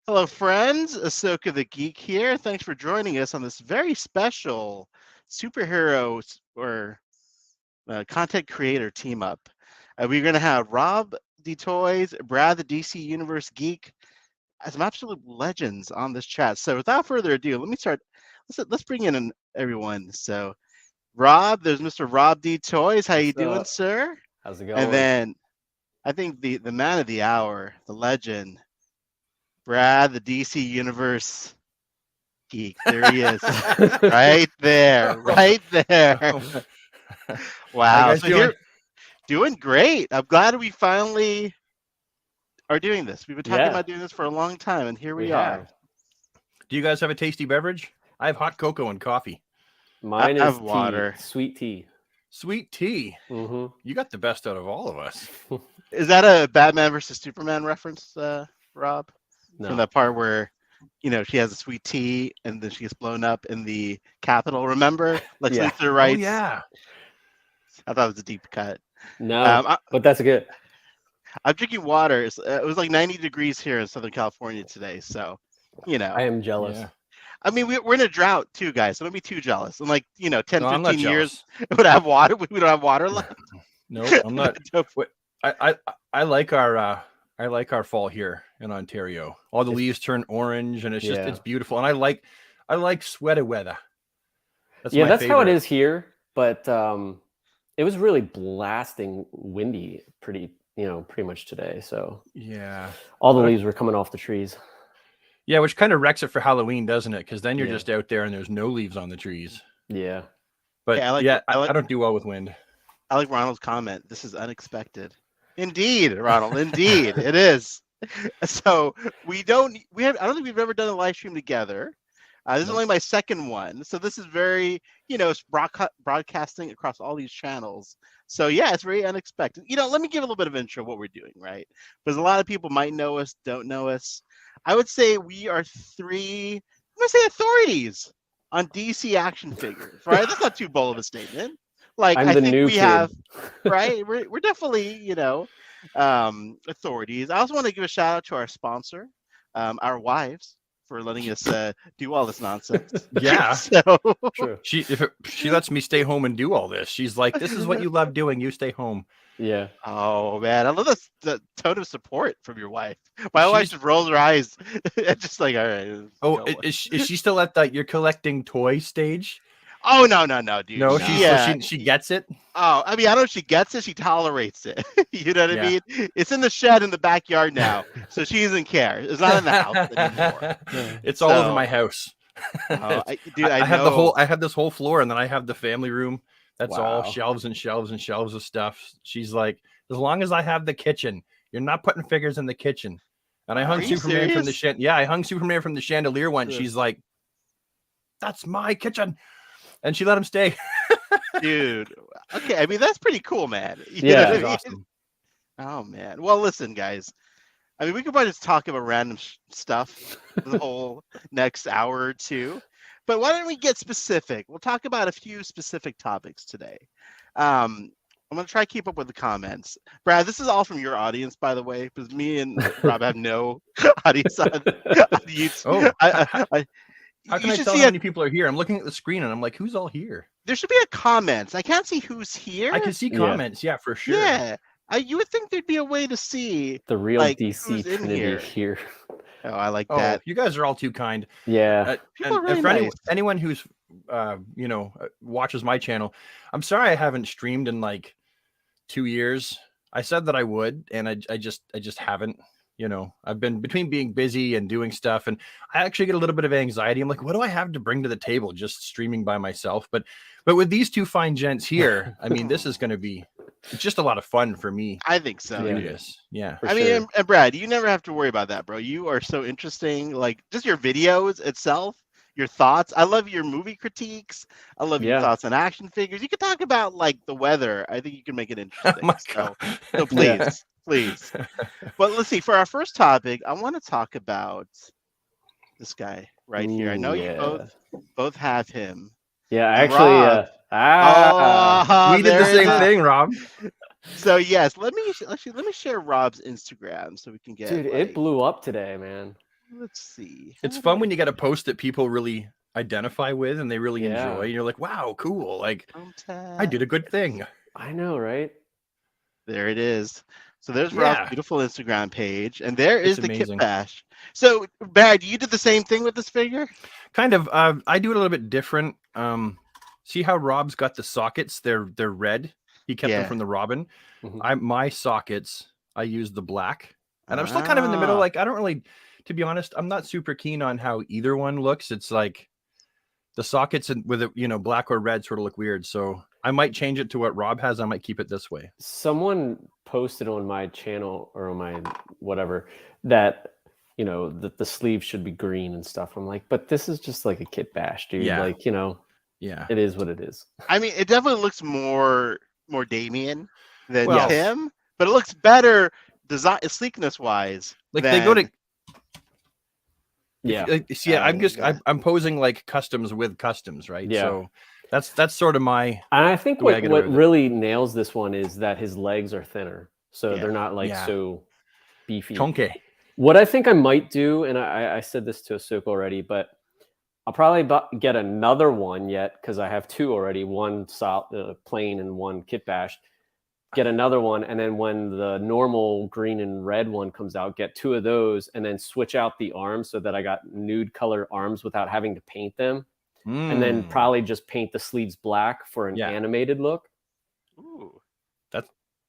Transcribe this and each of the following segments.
Hello, friends. Asoka the Geek here. Thanks for joining us on this very special superhero or content creator team up. We're going to have Rob D Toys, Brad the DC Universe Geek, as some absolute legends on this chat. So without further ado, let me start. Let's bring in everyone. So Rob, there's Mr. Rob D Toys. How you What's doing, up? sir? How's it And going? then I think the man of the hour, the legend, Brad the DC Universe Geek. There he is. Right there. Right there. How you Wow. guys So doing? here, doing great. I'm glad we finally are doing this. We've been talking Yeah, about doing this for a long time, and here we we are. have. Do you guys have a tasty beverage? I have hot cocoa and coffee. Mine I is have tea, water. sweet tea. Sweet tea. Mm-hmm. You got the best out of all of us. Is that a Batman versus Superman reference, Rob? From No. that part where, she has a sweet tea and then she gets blown up in the Capitol. Remember? Lex Yeah. Luthor Oh writes. yeah. I thought it was a deep cut. No, but that's good. I'm drinking water. It was like 90 degrees here in Southern California today. So, I am jealous. Yeah. I mean, we're in a drought too, guys. So don't be too jealous. In 10, No, I'm not 15 years, jealous. we would have water. We don't have water left. Nope, I'm not. Wait, I like our fall here in Ontario. All the leaves turn orange, and it's beautiful. And I like sweaty weather. That's my that's favorite. how it is here. But it was really blasting windy, pretty much today. So Yeah, all the leaves were coming off the trees. yeah, which kind of wrecks it for Halloween, doesn't it? Because then you're just out there and there's no leaves on the trees. Yeah. But Yeah, I don't do well with wind. I like Ronald's comment. This is unexpected. Indeed, Ronald. Indeed, it is. So I don't think we've ever done a live stream together. This is only my second one, so this is very, it's broadcasting across all these channels. So yeah, it's very unexpected. Let me give a little bit of intro of what we're doing, right? Because a lot of people might know us, don't know us. I would say we are three, I'm gonna say authorities on DC action figures, right? That's not too bold of a statement. Like I'm I the think new we kid. have, right? We're definitely, authorities. I also want to give a shout out to our sponsor, our wives, for letting us do all this nonsense. Yeah. So True. She lets me stay home and do all this. She's like, "This is what you love doing. You stay home." Yeah. Oh man, I love the tone of support from your wife. My wife just rolls her eyes, just like, all right. Oh, is she still at that you're collecting toy stage? Oh no, dude. No, she she gets it. Oh, I mean, I don't know if she gets it. She tolerates it. You know what I mean? It's in the shed in the backyard now, so she doesn't care. It's not in the house anymore. It's all over my house. Dude, I have know. I have this whole floor, and then I have the family room. That's all Wow. shelves and shelves and shelves of stuff. She's like, as long as I have the kitchen, you're not putting figures in the kitchen. And I hung Superman from the I hung Superman from the chandelier once. She's like, that's my kitchen. And she let him stay. Dude. Okay, I mean, that's pretty cool, man. Yeah, that's awesome. Oh man. Well, listen, guys. I mean, we could probably just talk about random stuff the whole next hour or two. But why don't we get specific? We'll talk about a few specific topics today. I'm going to try to keep up with the comments. Brad, this is all from your audience, by the way, because me and Rob have no audience on YouTube. Oh, how can I tell how many people are here? I'm looking at the screen and I'm like, who's all here? There should be a comments. I can't see who's here. I can see comments, yeah, for sure. Yeah. You would think thered be a way to see the real DC Trinity here. Oh, I like that. You guys are all too kind. Yeah. People are really for nice. anyone who's watches my channel, I'm sorry I haven't streamed in like 2 years. I said that I would, and I just haven't. I've been between being busy and doing stuff, and I actually get a little bit of anxiety. I'm like, what do I have to bring to the table just streaming by myself? But with these two fine gents here, I mean, this is going to be just a lot of fun for me. I think so. Yeah. I mean, and Brad, you never have to worry about that, bro. You are so interesting. Like just your videos itself, your thoughts. I love your movie critiques. I love your thoughts on action figures. You could talk about like the weather. I think you can make it interesting. Oh my God. So please. Please. But let's see. For our first topic, I want to talk about this guy right here. I know you both have him. Yeah, actually, we did the same thing, Rob. So yes, let me share Rob's Instagram so we can get. Dude, it blew up today, man. Let's see. It's fun when you get a post that people really identify with and they really Yeah. enjoy. You're like, wow, cool. Like, Home I did a tab. good thing. I know, right? There it is. So there's Rob's Yeah, beautiful Instagram page, and there it's is the Kit amazing. Bash. So, Brad, you did the same thing with this figure? Kind of. I do it a little bit different. See how Rob's got the sockets? They're red. He kept them Yeah. from the Robin. Mhm. My sockets, I use the black, and I'm still kind of in the middle. Ah. Like, I don't really, to be honest, I'm not super keen on how either one looks. It's like the sockets with it, black or red sort of look weird. So I might change it to what Rob has. I might keep it this way. Someone posted on my channel or on my whatever that that the sleeves should be green and stuff. I'm like, but this is just like a Kit Bash, dude. Yeah. Like, Yeah. it is what it is. I mean, it definitely looks more Damien than Well- Tim, but it looks better design sleekness wise. Like they go to. Yeah. See, I'm just yeah. I'm posing like customs with customs, right? Yeah. So that's sort of my. And I think the way I what get away with it. really nails this one is that his legs are thinner. So Yeah. they're not like Yeah. so beefy. Chunky. What I think I might do, and I said this to Asoka already, but I'll probably get another one yet because I have two already, one plain and one Kit Bash. Get another one, and then when the normal green and red one comes out, get two of those, and then switch out the arms so that I got nude color arms without having to paint them, and then probably just paint the sleeves black for an animated look. Ooh.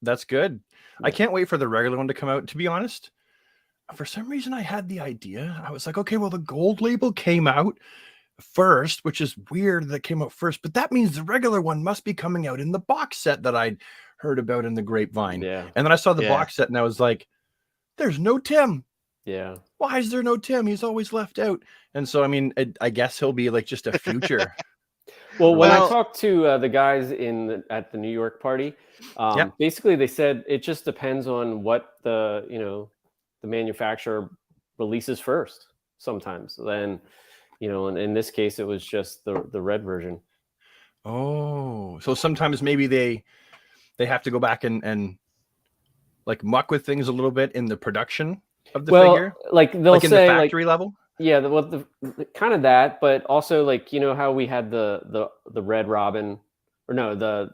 That's good. I Yeah. can't wait for the regular one to come out. To be honest, for some reason I had the idea. I was like, okay, well the gold label came out first, which is weird that it came out first, but that means the regular one must be coming out in the box set that I'd heard about in the grapevine. Yeah. And then I saw the Yeah. box set and I was like, there's no Tim. Yeah. Why is there no Tim? He's always left out. And so, I mean, I guess he'll be like just a future. Well, when I Well- talked to the guys at the New York party, basically they said it just depends on what the manufacturer releases first. Sometimes, then and in this case, it was just the red version. Oh, so sometimes maybe they have to go back and like muck with things a little bit in the production of the figure, like they'll like in say the factory level. Yeah, the kind of that, but also like how we had the Red Robin, or no,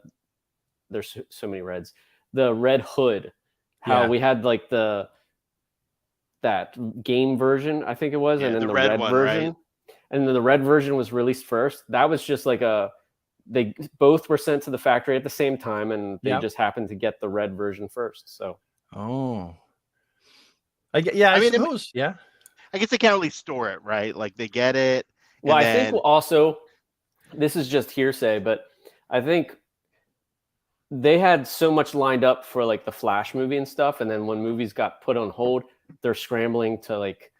there's so many reds, the Red Hood, how Yeah. we had like that game version, I think it was, Yeah, and then the the red red one, version, right? and then the red version was released first. That was just like they both were sent to the factory at the same time, and they Yep. just happened to get the red version first. So Oh, I mean, suppose. Yeah. I guess they can't really store it, right? Like they get it. well, and I then, think also this is just hearsay, but I think they had so much lined up for like the Flash movie and stuff, and then when movies got put on hold, they're scrambling to like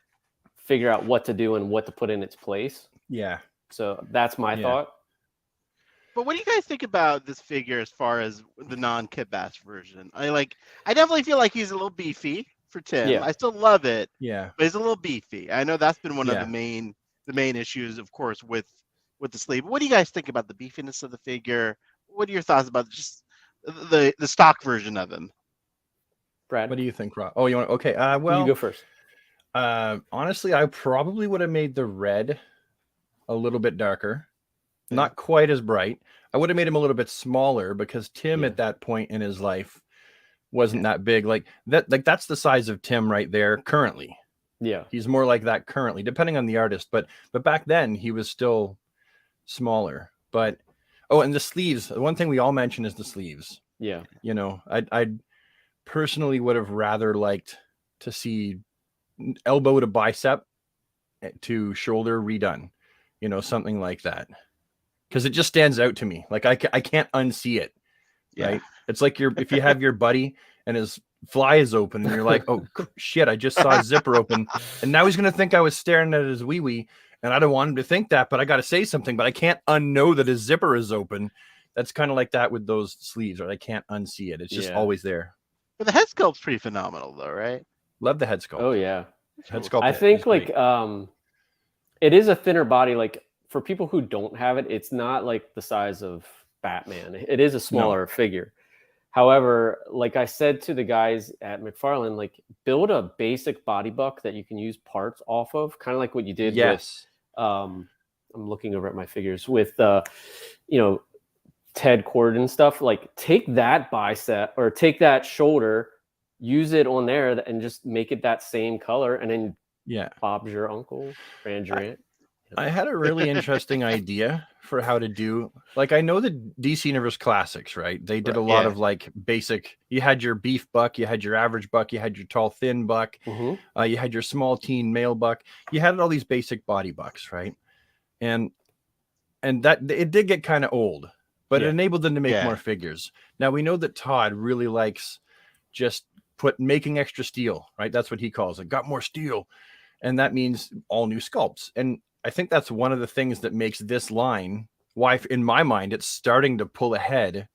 figure out what to do and what to put in its place. Yeah. So that's my Yeah. thought. But what do you guys think about this figure as far as the non-Kit Bash version? I definitely feel like he's a little beefy for Tim. Yeah. I still love it, Yeah. but he's a little beefy. I know that's been one of Yeah. the main issues, of course, with the sleeve. What do you guys think about the beefiness of the figure? What are your thoughts about just the stock version of him? Brad, What do you think, Rob? Oh, you want? Okay. Well, you go first. honestly, I probably would have made the red a little bit darker, not quite as bright. I would have made him a little bit smaller because Tim Yeah. at that point in his life wasn't that big. Like that, that's the size of Tim right there currently. Yeah. He's more like that currently, depending on the artist. But back then he was still smaller. But and the sleeves. The one thing we all mention is the sleeves. Yeah. I'd personally would have rather liked to see elbow to bicep to shoulder redone, something like that, because it just stands out to me. Like I can't unsee it. Yeah. Right? It's like if you have your buddy and his fly is open and you're like, oh shit, I just saw his zipper open, and now he's gonna think I was staring at his wee wee, and I don't want him to think that, but I got to say something, but I can't unknow that his zipper is open. That's kind of like that with those sleeves, right? I can't unsee it. It's just always there. But the head sculpt's pretty phenomenal, though, right? Love the head sculpt. Oh yeah. Head sculpt. I think is like great. it is a thinner body. Like for people who don't have it, it's not like the size of Batman. It is a smaller figure. However, like I said to the guys at McFarlane, like build a basic body buck that you can use parts off of, kind of like what you did Yes. with. I'm looking over at my figures with, Ted Cord and stuff. Like take that bicep or take that shoulder, use it on there, and just make it that same color, and then Yeah. Bob's your uncle, Brand your aunt. I had a really interesting idea for how to do, like, I know the DC Universe Classics, right? They did a lot of like basic, you had your beef buck, you had your average buck, you had your tall, thin buck, you had your small teen male buck, you had all these basic body bucks, right? And that it did get kind of old, but it enabled them to make more figures. Now we know that Todd really likes just making extra steel, right? That's what he calls it. Got more steel. And that means all new sculpts. And I think that's one of the things that makes this line, why in my mind it's starting to pull ahead,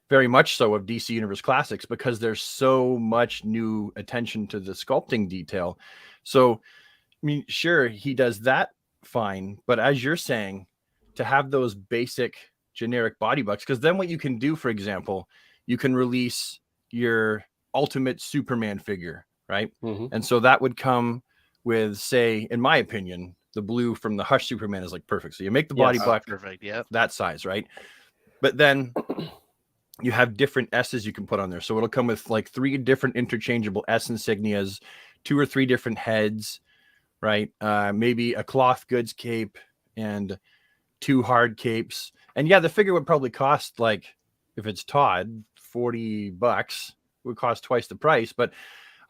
very much so, of DC Universe Classics, because there's so much new attention to the sculpting detail. So, I mean, sure, he does that fine, but as you're saying, to have those basic generic body bucks, because then what you can do, for example, you can release your ultimate Superman figure, right? And so that would come with, say, in my opinion, the blue from the Hush Superman is like perfect. So you make the body buck perfect, that size, right? But then you have different S's you can put on there. So it'll come with like 3 different interchangeable S insignias, 2 or 3 different heads, right? Maybe a cloth goods cape and 2 hard capes. And yeah, the figure would probably cost, like, if it's Todd, $40, would cost twice the price. But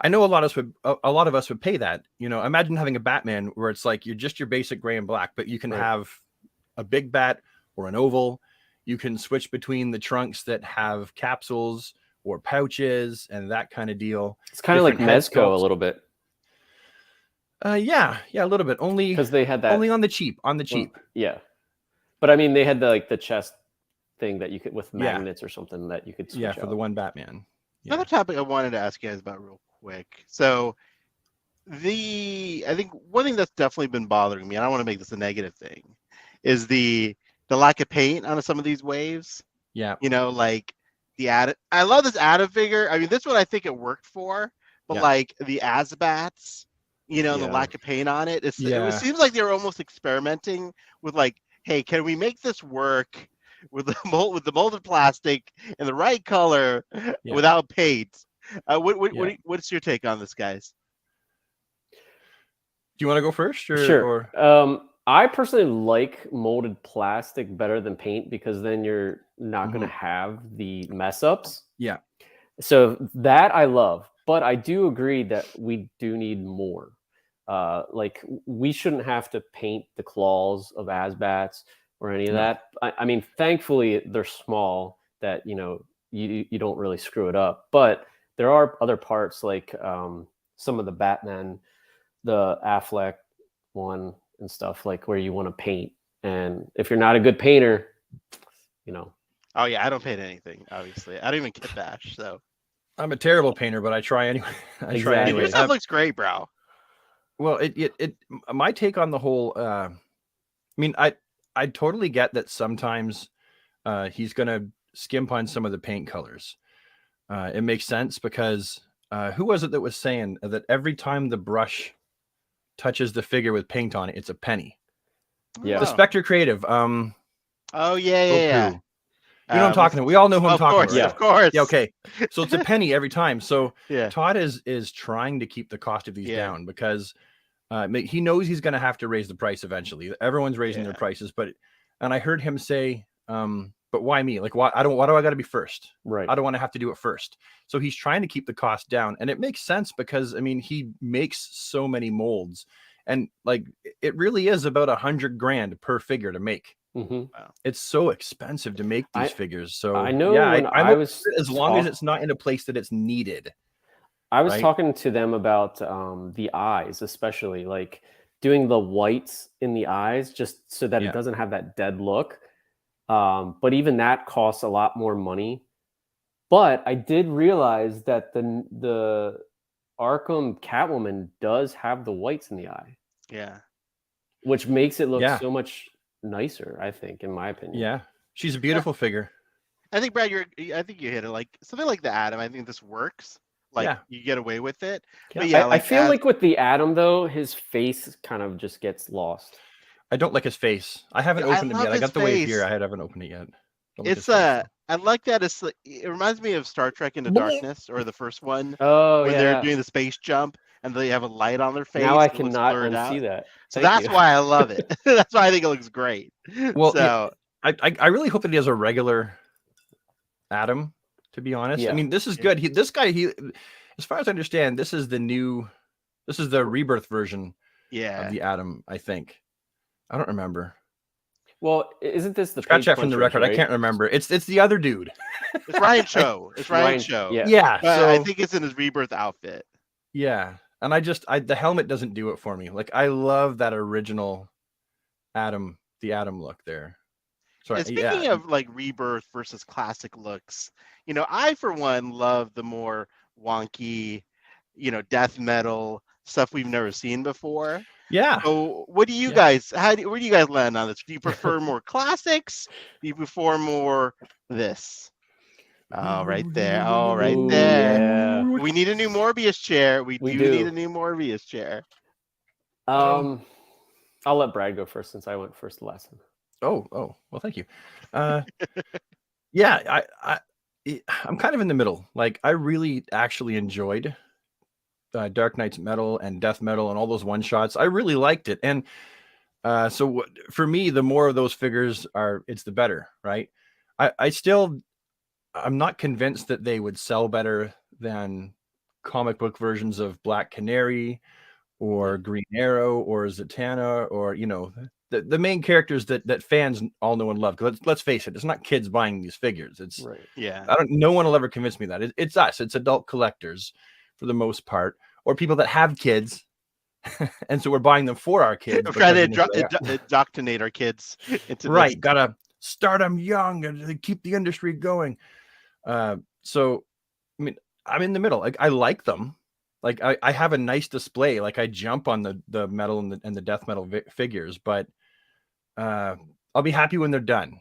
I know a lot of us would pay that. You know, imagine having a Batman where it's like you're just your basic gray and black, but you can have a big bat or an oval. You can switch between the trunks that have capsules or pouches and that kind of deal. It's kind of like Mezco a little bit. Yeah, a little bit. Only because they had that only on the cheap. Yeah, but I mean, they had the chest thing that you could with magnets or something that you could switch for the one Batman. Another topic I wanted to ask you guys about real quick. So I think one thing that's definitely been bothering me, and I don't want to make this a negative thing, is the lack of paint on some of these waves. Yeah. You know, like I love this Adam figure. I mean, this one I think it worked for, but like the Azabats, you know, the lack of paint on it. It seems like they were almost experimenting with like, hey, can we make this work with the molded plastic in the right color without paint? What's your take on this, guys? Do you want to go first? Sure. I personally like molded plastic better than paint because then you're not going to have the mess ups. Yeah. So that I love, but I do agree that we do need more. Like we shouldn't have to paint the claws of Asbats or any of that. I mean, thankfully they're small that, you know, you don't really screw it up, but there are other parts like some of the Batman, the Affleck one and stuff, like where you want to paint. And if you're not a good painter, you know. Oh yeah, I don't paint anything, obviously. I don't even kit bash, so. I'm a terrible painter, but I try anyway. Your stuff looks great, bro. Well, my take on the whole, I mean, I totally get that sometimes he's going to skimp on some of the paint colors. It makes sense because who was it that was saying that every time the brush touches the figure with paint on it, it's a penny? Yeah. The Spectre Creative. Oh yeah. You know what I'm talking about. We all know who I'm talking about. Yeah, of course. Yeah, okay. So it's a penny every time. So yeah. Todd is trying to keep the cost of these down because he knows he's going to have to raise the price eventually. Everyone's raising their prices, and I heard him say, but why me? Like, why do I got to be first? Right. I don't want to have to do it first. So he's trying to keep the cost down, and it makes sense because I mean he makes so many molds, and like it really is about $100,000 per figure to make. Wow. It's so expensive to make these figures. So I know. Yeah, I was as long as it's not in a place that it's needed. I was talking to them about the eyes, especially like doing the whites in the eyes, just so that it doesn't have that dead look. But even that costs a lot more money. But I did realize that the Arkham Catwoman does have the whites in the eye. Yeah. Which makes it look so much nicer, I think, in my opinion. Yeah. She's a beautiful figure. I think Brad, I think you hit it. Like something like the Atom. I think this works. Like Yeah. you get away with it. Yeah, But yeah, I like feel like with the Atom though, his face kind of just gets lost. I don't like his face. I haven't I opened him love yet. I his got the wave here. face. I haven't opened it yet. Don't like his It's face, though. I like that. It reminds me of Star Trek Into Darkness, or the first one Oh when yeah. they're doing the space jump and they have a light on their face. Now I and it looks cannot blurred unsee out. that. So Thank that's you. why I love it. That's why I think it looks great. Well, so I really hope that he has a regular Atom. To be honest, Yeah. I mean, this is good. This guy, as far as I understand, this is the rebirth version yeah, of the Atom. I think. I don't remember. Well, isn't this the Scratch Page that from the Punchers, record. right? I can't remember. It's the other dude. it's Ryan Cho. It's Ryan Cho. Yeah. Yeah. But So I think it's in his rebirth outfit. yeah, and the helmet doesn't do it for me. Like I love that original Atom, the Atom look there. Sorry. And speaking of like rebirth versus classic looks, I for one love the more wonky, death metal stuff we've never seen before. Yeah. So what do you guys? Where do you guys land on this? Do you prefer more classics? Do you prefer more this? Oh, right there. Oh, right Ooh, there. yeah. We need a new Morbius chair. We do do. need a new Morbius chair. I'll let Brad go first since I went first the last time. Oh, well, thank you. Yeah, I'm kind of in the middle. Like, I really actually enjoyed Dark Knight's Metal and Death Metal and all those one shots. I really liked it, and so for me, the more of those figures it's the better, right? I'm not convinced that they would sell better than comic book versions of Black Canary or Green Arrow or Zatanna or the main characters that fans all know and love. Because let's face it, it's not kids buying these figures. It's Right. Yeah. no one will ever convince me that it's us. It's adult collectors for the most part, or people that have kids, and so we're buying them for our kids. We're trying to indoctrinate our kids into right. this. Gotta start them young and keep the industry going. So, I mean, I'm in the middle. Like I like them. Like I have a nice display. Like I jump on the metal and the death metal figures, but I'll be happy when they're done.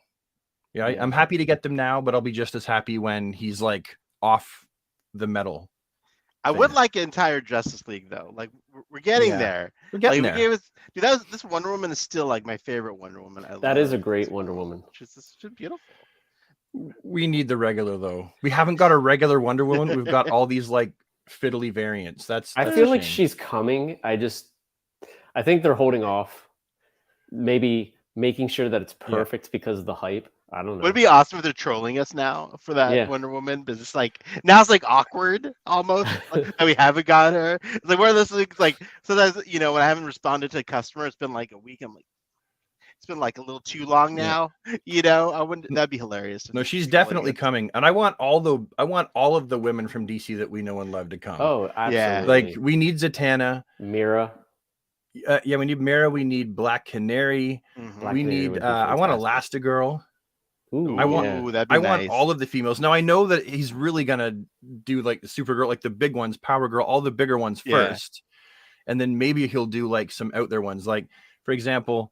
Yeah, I'm happy to get them now, but I'll be just as happy when he's like off the metal. I would like an entire Justice League though. Like we're getting there. We're getting like, there. This Wonder Woman is still like my favorite Wonder Woman. That is a great Wonder Woman. She's just beautiful. We need the regular though. We haven't got a regular Wonder Woman. We've got all these like fiddly variants. I feel like she's coming. I think they're holding off, maybe making sure that it's perfect because of the hype. I don't know. Would it be awesome if they're trolling us now for that Wonder Woman? Because it's like now it's like awkward almost that we haven't got her. It's like one of those things. Like sometimes when I haven't responded to a customer, it's been like a week. I'm like, it's been like a little too long now. I wouldn't. That'd be hilarious. No, she's definitely coming, and I want all of the women from DC that we know and love to come. Oh, absolutely. Yeah. Like we need Zatanna, Mira. We need Mira. We need Black Canary. Mm-hmm. We need. I want Elastigirl. Ooh, I want. That'd be I nice. want all of the females. Now I know that he's really gonna do like the Supergirl, like the big ones, Power Girl, all the bigger ones first, and then maybe he'll do like some out there ones. Like for example,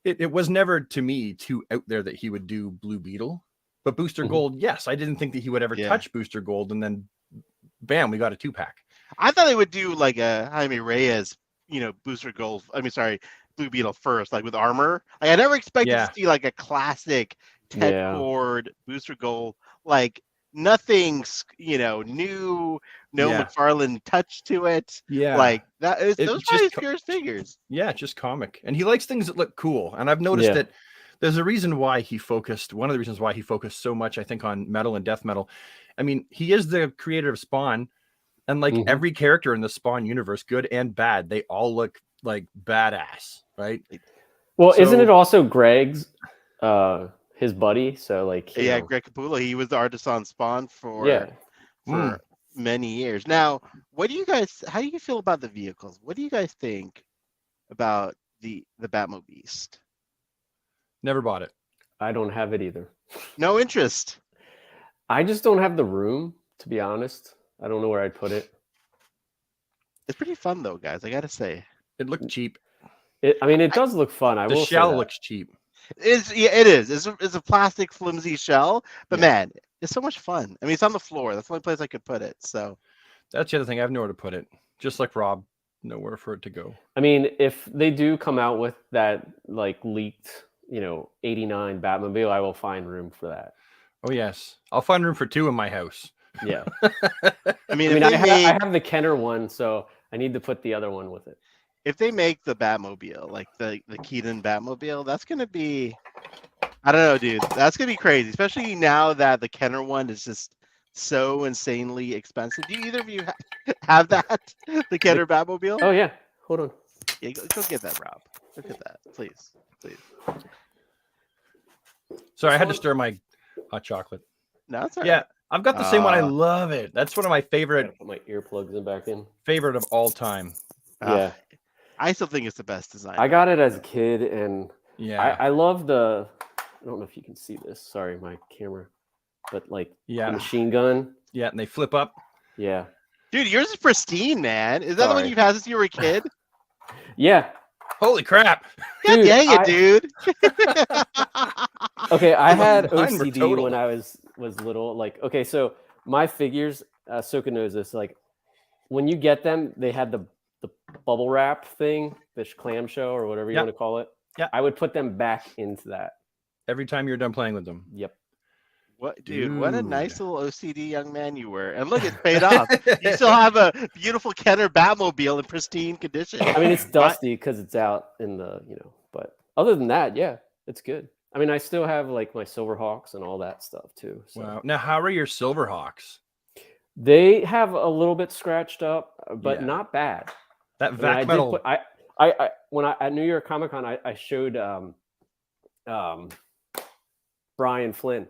it was never to me too out there that he would do Blue Beetle, but Booster Gold, yes, I didn't think that he would ever touch Booster Gold, and then bam, we got a 2-pack. I thought they would do like a Jaime Reyes, Booster Gold. Blue Beetle first, like with armor. Like I never expected to see like a classic Ted Ford Booster Gold, like nothing, new, McFarlane touch to it. Yeah, like that is those are his purest figures. Yeah, just comic, and he likes things that look cool. And I've noticed that there's a reason why he focused. One of the reasons why he focused so much, I think, on metal and death metal. I mean, he is the creator of Spawn, and like every character in the Spawn universe, good and bad, they all look like badass, right? Well, isn't it also Greg's? His buddy, so like Greg Capullo, he was the artist on Spawn for many years. Now, how do you feel about the vehicles? What do you guys think about the Batmo Beast? Never bought it. I don't have it either. No interest. I just don't have the room, to be honest. I don't know where I'd put it. It's pretty fun though, guys. I gotta say, it looked cheap. It does look fun. The shell looks cheap. It is. It's a plastic flimsy shell, but Yeah. man, it's so much fun. I mean, it's on the floor. That's the only place I could put it. So That's the other thing. I have nowhere to put it. Just like Rob, nowhere for it to go. I mean, if they do come out with that like leaked, 89 Batmobile, I will find room for that. Oh yes, I'll find room for 2 in my house. Yeah. I mean, I if they I have the Kenner one, so I need to put the other one with it. if they make the Batmobile, like the Keaton Batmobile, that's gonna be, I don't know, dude. That's gonna be crazy, especially now that the Kenner one is just so insanely expensive. Do either of you have that, the Kenner Batmobile? Oh yeah, hold on. Yeah, go get that, Rob. Look at that, please. Sorry, I had to stir my hot chocolate. No, it's all Yeah, right. I've got the same one. I love it. That's one of my Gotta favorite put my earplugs in back in. of all time. Yeah, I still think it's the best design. I got it as a kid, and Yeah, I love the. I don't know if you can see this. Sorry, my camera, but like the yeah, machine gun. yeah. And they flip up. Yeah, Dude, yours is pristine, man. Is that the one Sorry. you've had since you were a kid? yeah. Holy crap! God Dude, dang it, dude. Okay, I had Mine were OCD total. when I was little. Like, okay, so my figures, Soka knows this. Like, when you get them, they had the bubble wrap thing, the clamshell or whatever you Yeah. want to call it. Yeah. I would put them back into that. Every time you're done playing with them. Yep. What, dude? What a Dude. nice little OCD young man you were. And look, it's paid off. You still have a beautiful Kenner Batmobile in pristine condition. I mean, it's dusty because it's out in the, but other than that, yeah, it's good. I mean, I still have like my Silverhawks and all that stuff too. So. Wow. Now, how are your Silverhawks? They have a little bit scratched up, but Yeah. not bad. That I mean, vac I did metal. put- I when I at New York Comic Con, I showed Brian Flynn,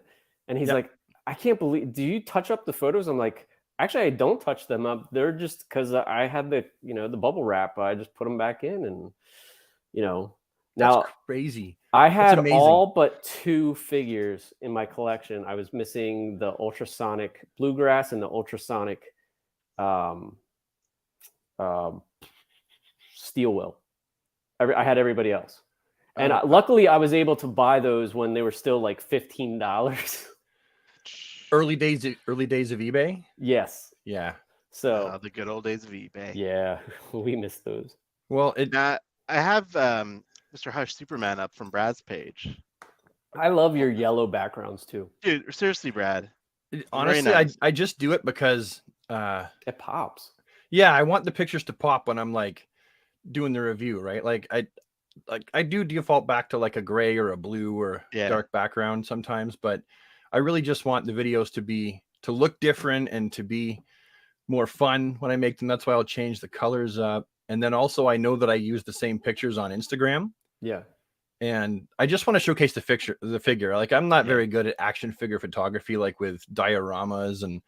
and he's Yep. like, I can't believe. Do you touch up the photos? I'm like, actually, I don't touch them up. They're just because I had the the bubble wrap. I just put them back in, and now That's crazy. I had amazing. all but 2 figures in my collection. I was missing the ultrasonic bluegrass and the ultrasonic steel will. I had everybody else. And luckily I was able to buy those when they were still like $15. Early days of eBay. Yes. Yeah. So the good old days of eBay. yeah, we missed those. Well, Now, I have Mr. Hush Superman up from Brad's page. I love your yellow backgrounds too. Dude, seriously, Brad. honestly, nice. I just do it because It pops. yeah, I want the pictures to pop when I'm like doing the review, right? Like I do default back to like a gray or a blue or dark background sometimes, but I really just want the videos to look different and to be more fun when I make them. That's why I'll change the colors up. And then also I know that I use the same pictures on Instagram. Yeah. And I just want to showcase the figure. Like I'm not very good at action figure photography, like with dioramas and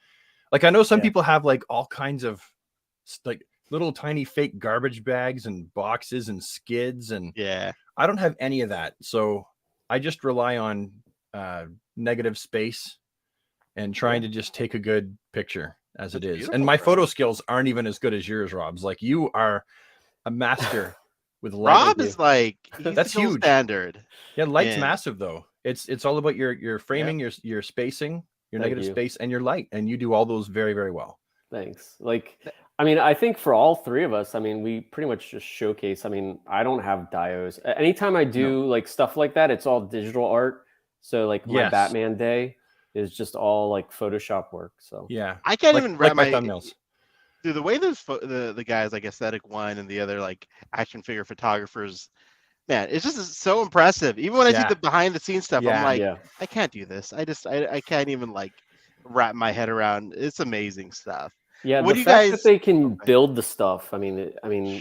like I know some people have like all kinds of like little tiny fake garbage bags and boxes and skids, and I don't have any of that. So I just rely on negative space and trying to just take a good picture as it is. And my photo skills aren't even as good as yours, Rob's. Like you are a master with light. Rob is like that's the gold huge. Standard. Yeah, light's massive though. It's all about your framing, your spacing, your negative space, and your light, and you do all those very, very well. Thanks. Like, I mean, I think for all 3 of us, I mean, we pretty much just showcase. I mean, I don't have dios. Anytime I do like stuff like that, it's all digital art. So like my Batman day is just all like Photoshop work. So yeah, I can't even wrap my thumbnails. Dude, the way those the guys like Aesthetic One and the other like action figure photographers, man, it's just so impressive. Even when I see the behind the scenes stuff, I'm like, I can't do this. I can't even like wrap my head around. It's amazing stuff. Yeah, what the do you fact guys that they can build the stuff. I mean,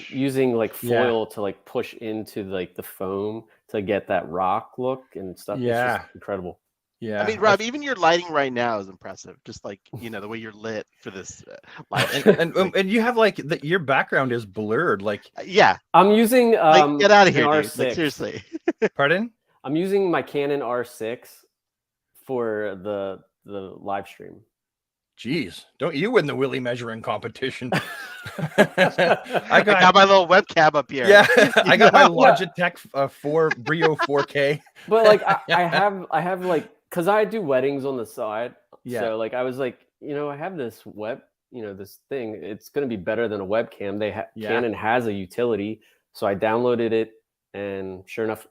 using like foil to like push into like the foam to get that rock look and stuff. Yeah, it's just incredible. Yeah, I mean, Rob, even your lighting right now is impressive. Just like the way you're lit for this light. And you have like your background is blurred. Like I'm using get out of here, dude. R6. Like, seriously. Pardon? I'm using my Canon R6 for the live stream. Geez, don't you win the Willie measuring competition? I got my little webcam up here. Yeah, I got my know? Logitech 4 Brio 4K. But like I have like, because I do weddings on the side. Yeah. So like I was like, I have this this thing. It's gonna be better than a webcam. Canon has a utility, so I downloaded it, and sure enough,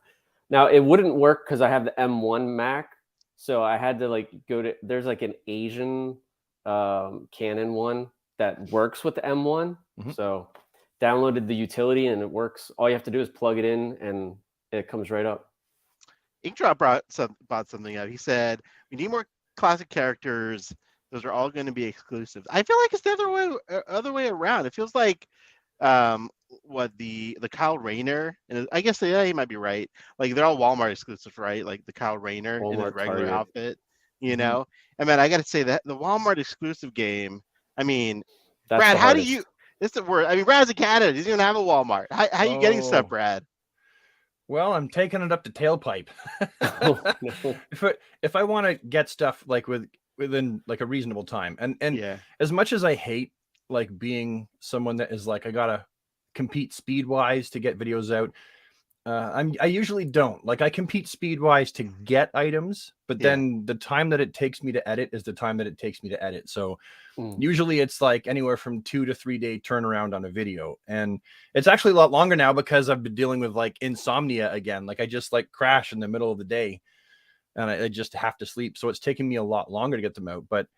now it wouldn't work because I have the M1 Mac. So I had to like there's like an Asian Canon one that works with the M1. Mhm. So downloaded the utility and it works. All you have to do is plug it in and it comes right up. Inkdrop brought something up. He said we need more classic characters. Those are all going to be exclusives. I feel like it's the other way around. It feels like the Kyle Rayner, and I guess he might be right. Like they're all Walmart exclusives, right? Like the Kyle Rayner in his regular outfit, you know. And man, I got to say that the Walmart exclusive game. I mean, That's Brad, the how hardest. do you? It's the word. I mean, Brad's in Canada. He's gonna have a Walmart. How are you getting stuff, Brad? Well, I'm taking it up to tailpipe. Oh, no. If I want to get stuff like within like a reasonable time, and Yeah. as much as I hate like being someone that is like I gotta compete speed wise to get videos out, I usually don't. Like I compete speed wise to get items, but then the time that it takes me to edit is the time that it takes me to edit. So usually it's like anywhere from 2 to 3 day turnaround on a video, and it's actually a lot longer now because I've been dealing with like insomnia again. Like I just like crash in the middle of the day, and I just have to sleep. So it's taking me a lot longer to get them out, but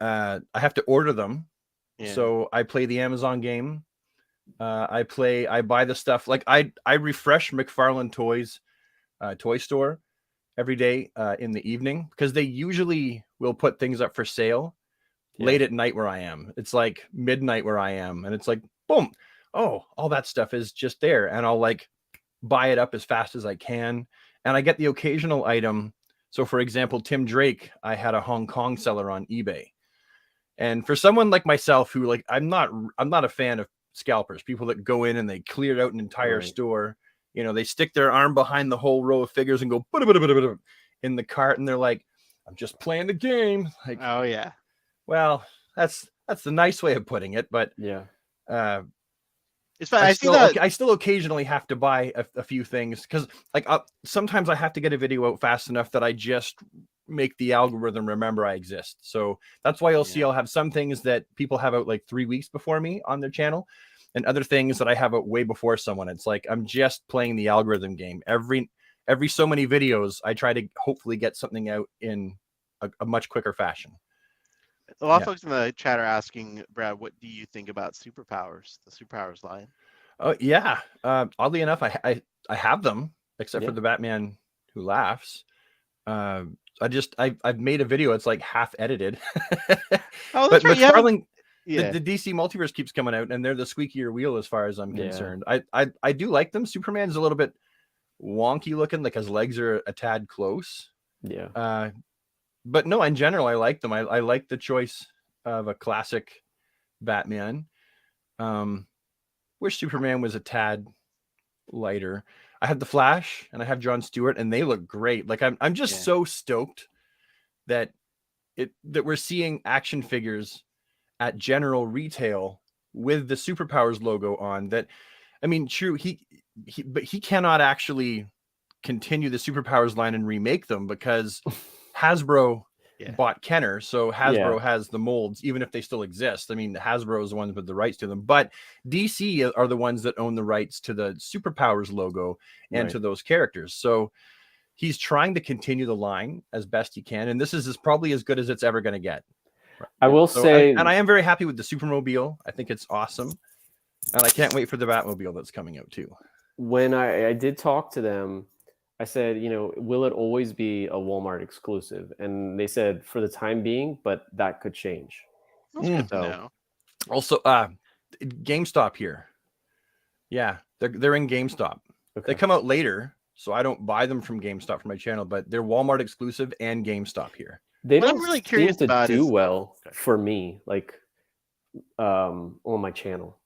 I have to order them. Yeah. So I play the Amazon game. I buy the stuff. Like I refresh McFarlane Toys toy store every day in the evening, because they usually will put things up for sale late at night where I am. It's like midnight where I am, and it's like boom, oh, all that stuff is just there, and I'll like buy it up as fast as I can, and I get the occasional item. So for example, Tim Drake, I had a Hong Kong seller on eBay, and for someone like myself who like I'm not a fan of scalpers, people that go in and they cleared out an entire store. You know, they stick their arm behind the whole row of figures and go in the cart, and they're like, I'm just playing the game. Like, Oh yeah. well, that's the nice way of putting it, but It's fine. I still occasionally have to buy a few things, because like sometimes I have to get a video out fast enough that I just make the algorithm remember I exist. So that's why you'll see I'll have some things that people have out like 3 weeks before me on their channel, and other things that I have out way before someone. It's like I'm just playing the algorithm game. Every so many videos I try to hopefully get something out in a much quicker fashion. A lot of folks in the chat are asking, Brad, what do you think about superpowers, the superpowers line? Oh yeah. Oddly enough, I have them, except for the Batman Who Laughs. I've made a video. It's like half edited. Oh, but that's right. McFarlane, the DC multiverse keeps coming out, and they're the squeakier wheel as far as I'm concerned. I do like them. Superman's a little bit wonky looking, like his legs are a tad close. Yeah. But no, in general, I like them. I like the choice of a classic Batman. Wish Superman was a tad lighter. I have the Flash and I have Jon Stewart, and they look great. Like I'm just so stoked that we're seeing action figures at general retail with the Superpowers logo on. That, I mean, true, but he cannot actually continue the Superpowers line and remake them, because Hasbro bought Kenner, so Hasbro has the molds, even if they still exist. I mean, Hasbro is the ones with the rights to them, but DC are the ones that own the rights to the Superpowers logo and to those characters. So he's trying to continue the line as best he can, and this is probably as good as it's ever going to get. I will say, and I am very happy with the Supermobile. I think it's awesome, and I can't wait for the Batmobile that's coming out too. When I did talk to them, I said, will it always be a Walmart exclusive? And they said for the time being, but that could change. That's good to know. Also, GameStop here. Yeah, they're in GameStop. Okay. They come out later, so I don't buy them from GameStop for my channel, but they're Walmart exclusive and GameStop here. They don't really curious seem to do well for me, like on my channel.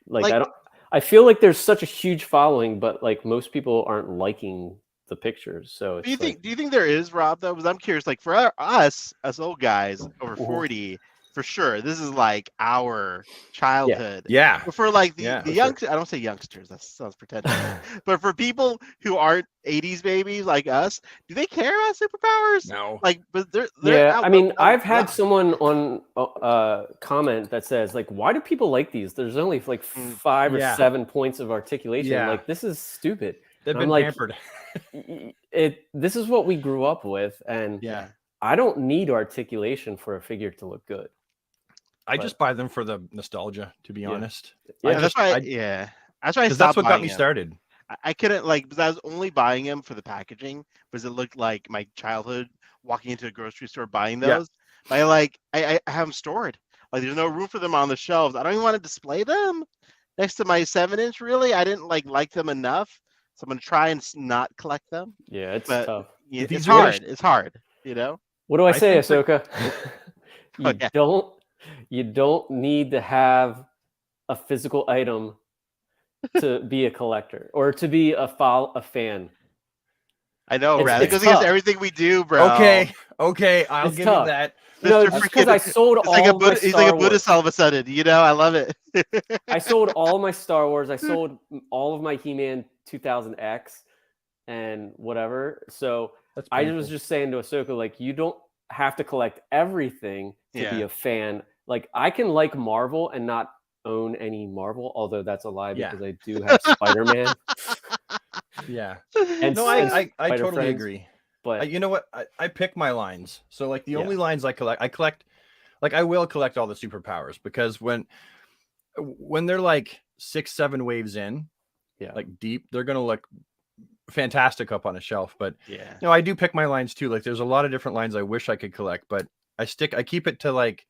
Like I feel like there's such a huge following, but like most people aren't liking the pictures. So it's Do you think there is, Rob, though? Because I'm curious, like for us old guys over Mhm. 40, for sure, this is like our childhood. Yeah. But for like the Yeah, for youngsters, I don't say youngsters, that sounds pretentious. But for people who aren't 80s babies like us, do they care about superpowers? No. Like, but they're yeah, I mean, I've had wow. someone on comment that says like, why do people like these? There's only like 5 or Yeah. 7 points of articulation. Yeah. Like, this is stupid. They've And been I'm like, pampered. This is what we grew up with, and Yeah. I don't need articulation for a figure to look good. I just buy them for the nostalgia, to be honest. Yeah, That's why. That's why I stopped that's what got buying me them. started. I couldn't like because I was only buying them for the packaging because it looked like my childhood walking into a grocery store buying Yeah. those. But I have them stored. Like there's no room for them on the shelves. I don't even want to display them next to my 7-inch. Really, I didn't like them enough, so I'm gonna try and not collect them. Yeah, it's But tough. yeah, If you it's really- hard. It's hard. You know. What do I say, think Asoka? You don't need to have a physical item to be a collector or to be a fan. I know, It's- Brad. It it's goes against tough. everything we do, bro. Okay, I'll It's give tough. you that. No, Mr. it's because I sold It's all like a my Buddha, he's Star like a Wars. Buddhist all of a sudden. You know, I love it. I sold all my Star Wars. I sold all of my He-Man 2000X and whatever. So That's I painful. was just saying to Asoka, like, you don't have to collect everything to be Yeah. a fan. Like, I can like Marvel and not own any Marvel, although that's a lie Yeah. because I do have Spider-Man. Yeah. And No, and I Spider totally Friends, agree. But You know what? I pick my lines. So like the Yeah. only lines I collect, like I will collect all the superpowers because when they're like 6-7 waves in, Yeah. like deep, they're gonna look fantastic up on a shelf. But Yeah. no, I do pick my lines too. Like there's a lot of different lines I wish I could collect, but I keep it to like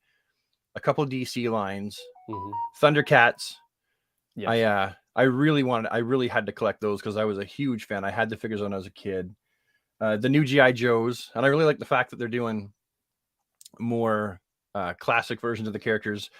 a couple DC lines, Mhm. Thundercats. Yes. I really had to collect those because I was a huge fan. I had the figures when I was a kid. The new GI Joes, and I really like the fact that they're doing more classic versions of the characters.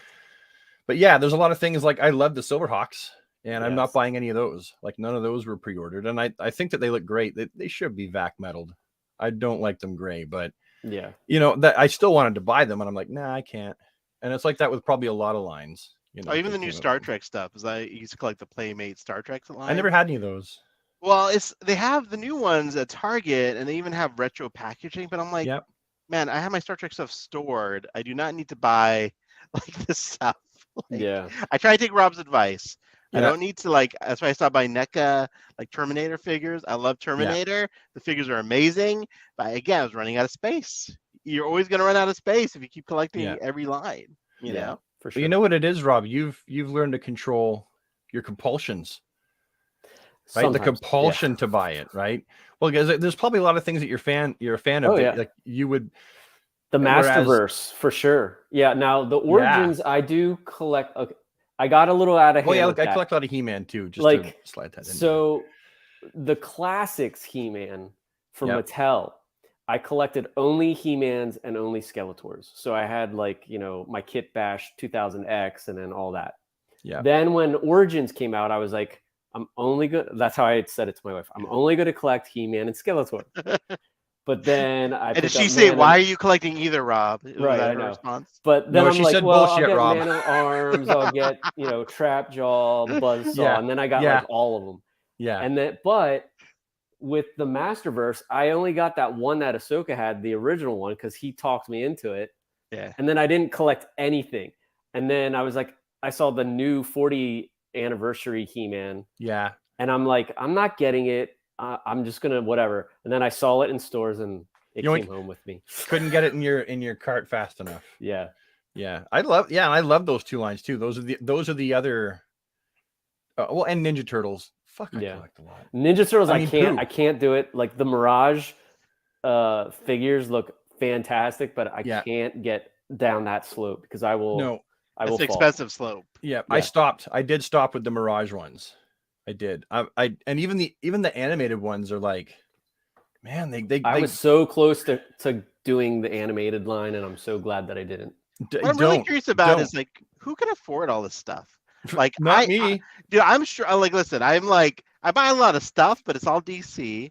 But yeah, there's a lot of things like I love the Silverhawks, and I'm not Yes. buying any of those. Like none of those were pre-ordered, and I think that they look great. They should be vac metaled. I don't like them gray, but Yeah. you know that I still wanted to buy them, and I'm like, nah, I can't. And it's like that with probably a lot of lines. You know, Oh, even that the new came out. Star Trek stuff. Because I used to collect the Playmate Star Trek line. I never had any of those. Well, they have the new ones at Target, and they even have retro packaging. But I'm like, Yep. man, I have my Star Trek stuff stored. I do not need to buy like this stuff. Like, Yeah. I try to take Rob's advice. I Yeah. don't need to like. That's why I stopped buying NECA like Terminator figures. I love Terminator. The figures are amazing. But again, I was running out of space. You're always gonna run out of space if you keep collecting Yeah. every line. You Yeah. know. For But sure. you know what it is, Rob? You've learned to control your compulsions, right? Sometimes, The compulsion to buy it, right? Well, because there's probably a lot of things that you're a fan of. Oh, that, yeah. like you would. The Whereas- Masterverse for sure. Yeah. Now the Origins, I do collect. Okay, I got a little out of hand. Oh yeah, with look, I that. collect a lot of He-Man too. Just Like, to slide that in. So the classics He-Man from Yep. Mattel, I collected only He-Mans and only Skeletors. So I had like, you know, my Kit Bash 2000X and then all that. Yeah. Then when Origins came out, I was like, I'm only good. That's how I had said it to my wife. I'm only going to collect He-Man and Skeletor. But then I And did picked she up say, Man "Why of- are you collecting either, Rob?" Was Right, that I her know. response? But then No, I'm she like, said well, bullshit, I'll get Rob. Man of Arms, I'll get, you know, Trapjaw, Buzzsaw, Yeah, and then I got yeah. like all of them. Yeah. And then, but with the Masterverse, I only got that one that Asoka had, the original one, because he talked me into it. Yeah. And then I didn't collect anything. And then I was like, I saw the new 40 anniversary He-Man, Yeah. and I'm like, I'm not getting it. I'm just gonna whatever. And then I saw it in stores, and it You know, came home with me. Couldn't get it in your cart fast enough. Yeah. Yeah. I love those two lines too. Those are the other. Well, and Ninja Turtles. Fuck, I Yeah. collect a lot. Ninja Turtles, I mean, I can't do it. Like the Mirage figures look fantastic, but I Yeah. can't get down that slope because I will No. I will It's an fall. expensive slope. Yeah, Yeah. I did stop with the Mirage ones. I did. I and even the animated ones are like, man, I was so close to doing the animated line, and I'm so glad that I didn't. What I'm really curious about is like, who can afford all this stuff? Like, not me. Dude, I'm sure. Like, listen, I'm like, I buy a lot of stuff, but it's all DC.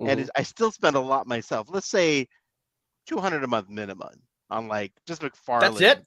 and I still spend a lot myself. Let's say $200 a month minimum on like just McFarlane. That's it.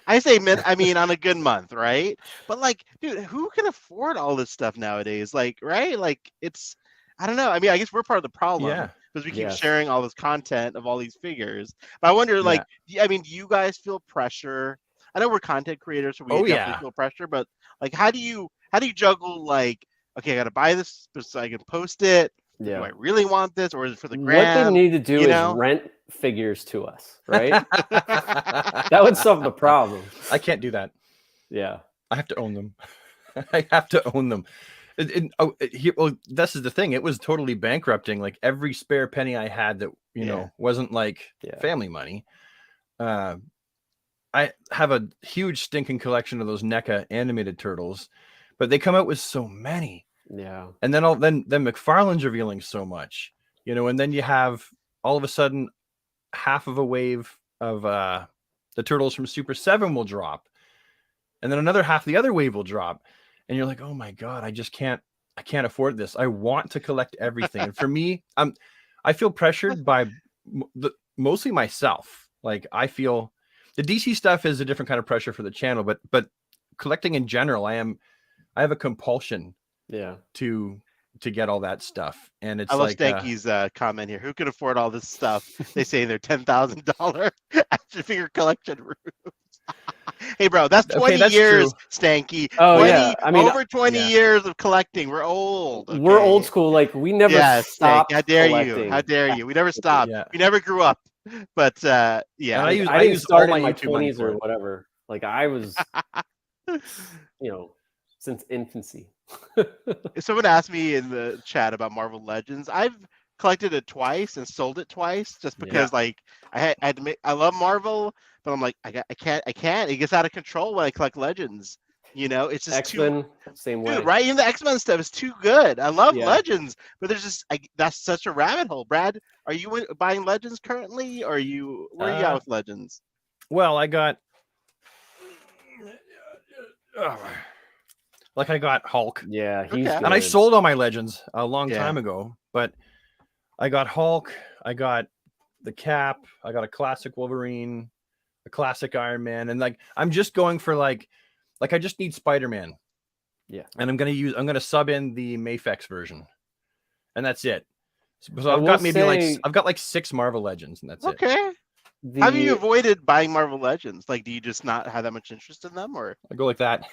I say I mean on a good month, right? But like, dude, who can afford all this stuff nowadays? Like, right? Like, it's I don't know. I mean, I guess we're part of the problem Yeah. because we keep Yes. sharing all this content of all these figures. But I wonder, like, I mean, do you guys feel pressure? I know we're content creators, so we definitely feel pressure. But like, how do you juggle like, okay, I got to buy this so I can post it. Do I really want this, or is it for the gram? What they need to do is rent figures to us, right? That would solve the problem. I can't do that. Yeah, I have to own them. I have to own them. Well, this is the thing. It was totally bankrupting. Like every spare penny I had that you know wasn't like family money. I have a huge stinking collection of those NECA animated turtles, but they come out with so many. Yeah. And then McFarlane's revealing so much, you know, and then you have all of a sudden half of a wave of the turtles from Super 7 will drop. And then another half the other wave will drop. And you're like, oh my God, I can't afford this. I want to collect everything. And for me, I feel pressured by mostly myself. Like I feel the DC stuff is a different kind of pressure for the channel, but collecting in general, I have a compulsion to get all that stuff. And it's I love like Stanky's comment here. Who can afford all this stuff? They say in their $10,000 action figure collection rooms. Hey bro, that's 20 years, true. Stanky. Oh 20, yeah, I mean over 20 years of collecting. We're old. Okay? We're old school. Like we never stopped. How dare collecting. you? How dare you? We never stopped. We never grew up. But yeah, and I didn't start in my 20s or whatever. Like I was, you know, since infancy. Someone asked me in the chat about Marvel Legends. I've collected it twice and sold it twice just because like I had to make, I love Marvel, but I'm like I can't. It gets out of control when I collect Legends. You know, it's just X-Men, same way. Dude, right? Even the X-Men stuff is too good. I love Legends, but there's just that's such a rabbit hole. Brad, are you buying Legends currently, or where are you at with Legends? Well, I got I got Hulk. Yeah, he's and I sold all my Legends a long time ago, but I got Hulk, I got the Cap, I got a classic Wolverine, a classic Iron Man, and like I'm just going for like I just need Spider-Man. Yeah. And I'm gonna sub in the Mafex version. And that's it. So I've got like 6 Marvel Legends, and that's it. Okay. How have you avoided buying Marvel Legends? Like, do you just not have that much interest in them, or I go like that?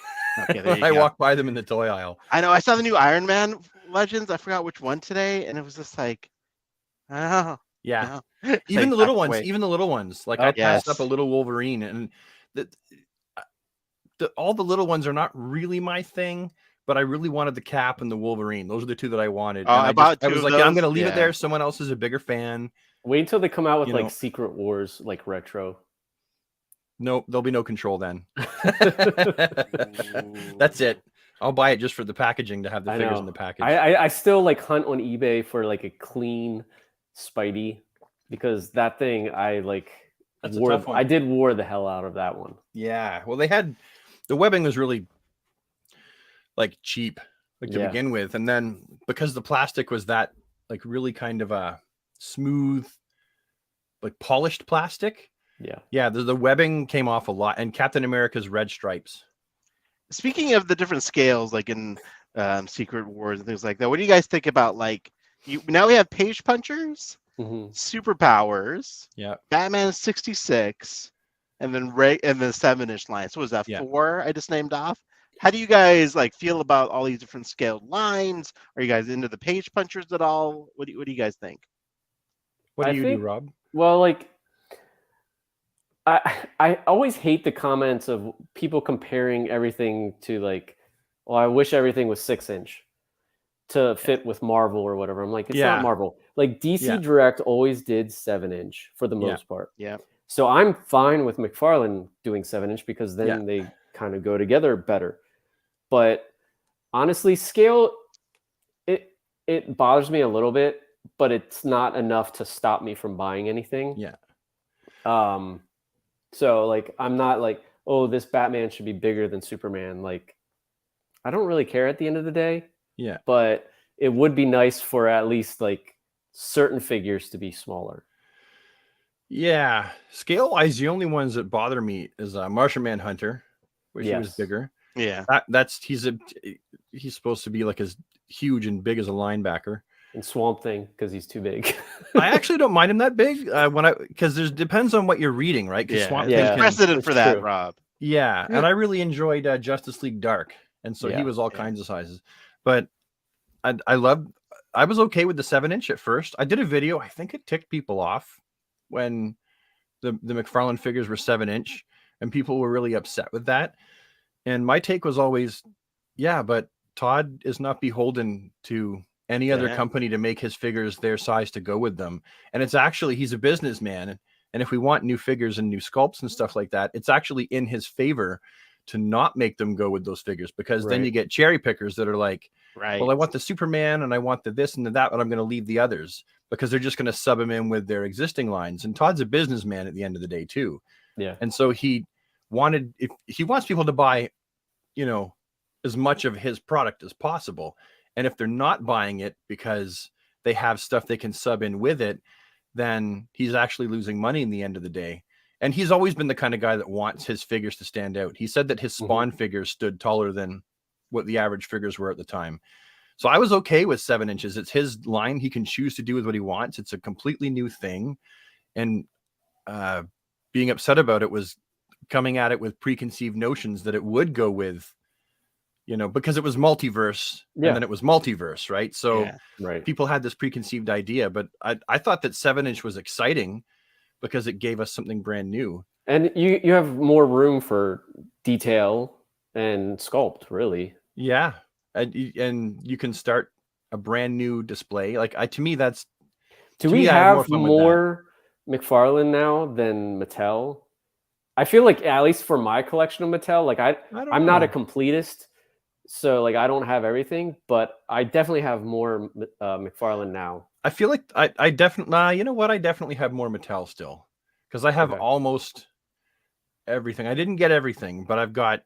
Okay, there you I go. walk by them in the toy aisle. I know. I saw the new Iron Man Legends. I forgot which one today, and it was just like, oh, yeah. No. Even the little ones. Even the little ones. Like I passed up a little Wolverine, and all the little ones are not really my thing. But I really wanted the Cap and the Wolverine. Those are the 2 that I wanted. Oh, and I was like, I'm going to leave it there. Someone else is a bigger fan. Wait until they come out with Secret Wars, like retro. Nope, there'll be no Control then. That's it. I'll buy it just for the packaging to have the figures in the package. I still like hunt on eBay for like a clean Spidey because that thing I did wore the hell out of that one. Yeah, well, the webbing was really like cheap to begin with, and then because the plastic was that like really kind of a smooth, like polished plastic. The webbing came off a lot, and Captain America's red stripes. Speaking of the different scales, like in Secret Wars and things like that, what do you guys think about like now we have page punchers, superpowers, Batman 66, and then and the 7-inch line. So was that 4 I just named off? How do you guys like feel about all these different scaled lines? Are you guys into the page punchers at all? What do you guys think? What do you do, Rob? Well, like I always hate the comments of people comparing everything to like, well, I wish everything was 6-inch to fit with Marvel or whatever. I'm like, it's not Marvel. Like DC Direct always did 7-inch for the most part. Yeah. So I'm fine with McFarlane doing 7-inch because then they kind of go together better. But honestly, scale it bothers me a little bit, but it's not enough to stop me from buying anything. Yeah. So like I'm not like, oh, this Batman should be bigger than Superman. Like I don't really care at the end of the day. Yeah. But it would be nice for at least like certain figures to be smaller. Yeah, scale wise, the only ones that bother me is Martian Manhunter, wish he was Yes. bigger. Yeah. He's supposed to be like as huge and big as a linebacker. And Swamp Thing, because he's too big. I actually don't mind him that big because there's depends on what you're reading, right? Because Yeah. Swamp Yeah. Thing There's can, precedent That's for that, true. Rob. yeah, and I really enjoyed Justice League Dark, and so he Yeah. was all Yeah. kinds of sizes. But I was okay with the 7-inch at first. I did a video. I think it ticked people off when the McFarlane figures were 7-inch, and people were really upset with that. And my take was always, yeah, but Todd is not beholden to any other Yeah. company to make his figures their size to go with them. And it's actually, he's a businessman. And if we want new figures and new sculpts and stuff like that, it's actually in his favor to not make them go with those figures, because then Right. you get cherry pickers that are like, Right. well, I want the Superman and I want the this and the that, but I'm going to leave the others because they're just going to sub him in with their existing lines. And Todd's a businessman at the end of the day too. Yeah. And so if he wants people to buy, as much of his product as possible. And if they're not buying it because they have stuff they can sub in with it, then he's actually losing money in the end of the day. And he's always been the kind of guy that wants his figures to stand out. He said that his Spawn figures stood taller than what the average figures were at the time. So I was okay with 7 inches. It's his line. He can choose to do with what he wants. It's a completely new thing. And being upset about it was coming at it with preconceived notions that it would go with, because it was multiverse and then it was multiverse, right? So Yeah. Right. people had this preconceived idea, but I thought that 7-inch was exciting because it gave us something brand new. And you have more room for detail and sculpt, really. Yeah. And you can start a brand new display. Like to me, that's, Do to we me, I had have fun with that. more McFarlane now than Mattel? I feel like, at least for my collection of Mattel, like I'm not a completist, so like I don't have everything, but I definitely have more McFarlane now. I feel like I definitely, you know what? I definitely have more Mattel still, because I have almost everything. I didn't get everything, but I've got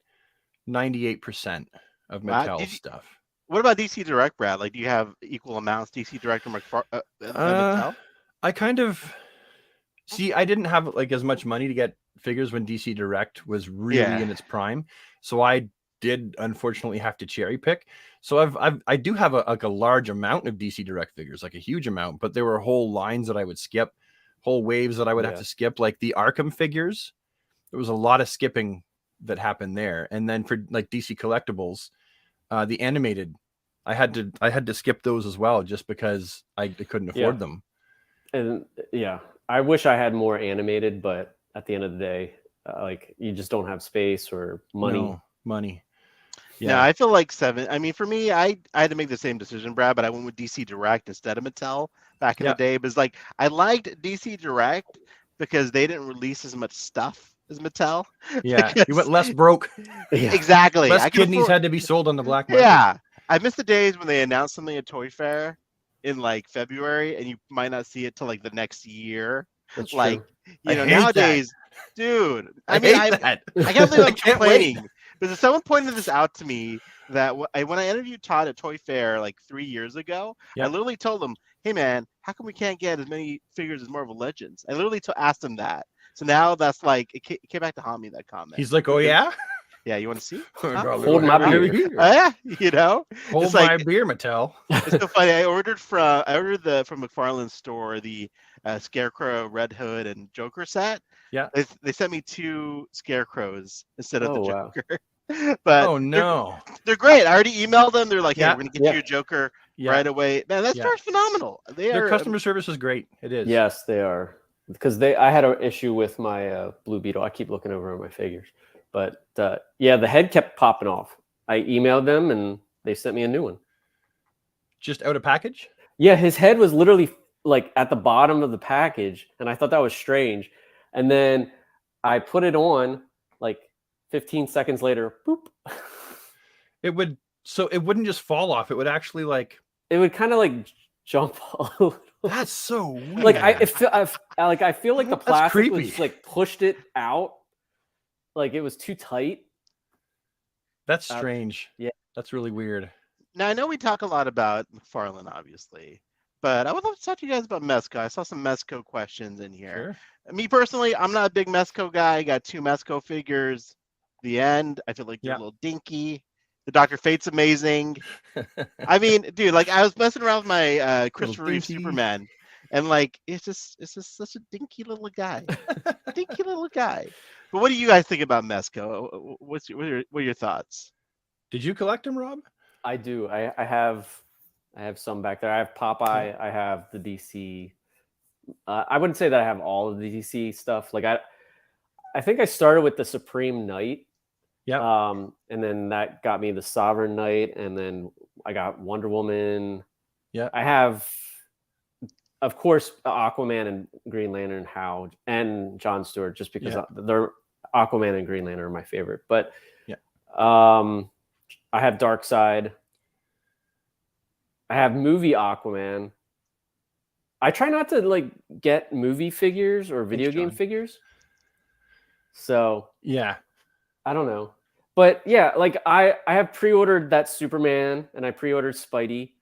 98% of Mattel stuff. What about DC Direct, Brad? Like, do you have equal amounts DC Direct or Mattel? I kind of see. I didn't have like as much money to get figures when DC Direct was really in its prime, so I did unfortunately have to cherry pick. So I do have a large amount of DC Direct figures, like a huge amount, but there were whole lines that I would skip, whole waves that I would have to skip, like the Arkham figures. There was a lot of skipping that happened there. And then for like DC collectibles, the animated, I had to skip those as well, just because I couldn't afford them. And I wish I had more animated, but at the end of the day, like you just don't have space or money. No, money. Yeah, I feel like 7. I mean, for me, I had to make the same decision, Brad, but I went with DC Direct instead of Mattel back in the day. But it's like I liked DC Direct because they didn't release as much stuff as Mattel. Yeah, you went less broke. Exactly. Less kidneys had to be sold on the black market. Yeah, I miss the days when they announced something at Toy Fair in like February, and you might not see it till like the next year. That's like true. Nowadays, dude. I can't believe I'm complaining. Because someone pointed this out to me that when I interviewed Todd at Toy Fair like 3 years ago, I literally told him, "Hey man, how come we can't get as many figures as Marvel Legends?" I literally asked him that. So now that's like it came back to haunt me, that comment. He's like, "Oh yeah, yeah, you want to see? Hold my beer. Yeah, hold my beer, Mattel." It's so funny. I ordered from McFarlane's store the Scarecrow, Red Hood, and Joker set. Yeah, they sent me 2 Scarecrows instead of the Joker. But they're great. I already emailed them. They're like, "Hey, we're gonna get you a Joker right away." Man, that store's phenomenal. Their customer service is great. It is. Yes, they are. Because I had an issue with my Blue Beetle. I keep looking over at my figures, but the head kept popping off. I emailed them and they sent me a new one. Just out of package? Yeah, his head was literally like at the bottom of the package, and I thought that was strange. And then I put it on, like 15 seconds later, boop. It wouldn't just fall off. It would actually it would kind of like jump a little. That's so weird. Like I feel like the plastic was like pushed it out, like it was too tight. That's strange. Yeah, that's really weird. Now I know we talk a lot about McFarlane, obviously, But I would love to talk to you guys about Mezco. I saw some Mezco questions in here. Sure. Me personally, I'm not a big Mezco guy. I got 2 Mezco figures. The end. I feel like they're Yeah. a little dinky. The Dr. Fate's amazing. I mean, dude, like I was messing around with my Christopher Reeve dinky. Superman, and like it's just such a dinky little guy, dinky little guy. But what do you guys think about Mezco? What are your thoughts? Did you collect them, Rob? I do. I have some back there. I have Popeye. I have the DC. I wouldn't say that I have all of the DC stuff. Like I think I started with the Supreme Knight. Yeah. And then that got me the Sovereign Knight, and then I got Wonder Woman. Yeah. I have, of course, Aquaman and Green Lantern, Hal, and John Stewart, just because they're Aquaman and Green Lantern are my favorite. But I have Darkseid. I have movie Aquaman. I try not to like get movie figures or video game figures. So yeah, I don't know. But yeah, like I have pre-ordered that Superman, and I pre-ordered Spidey,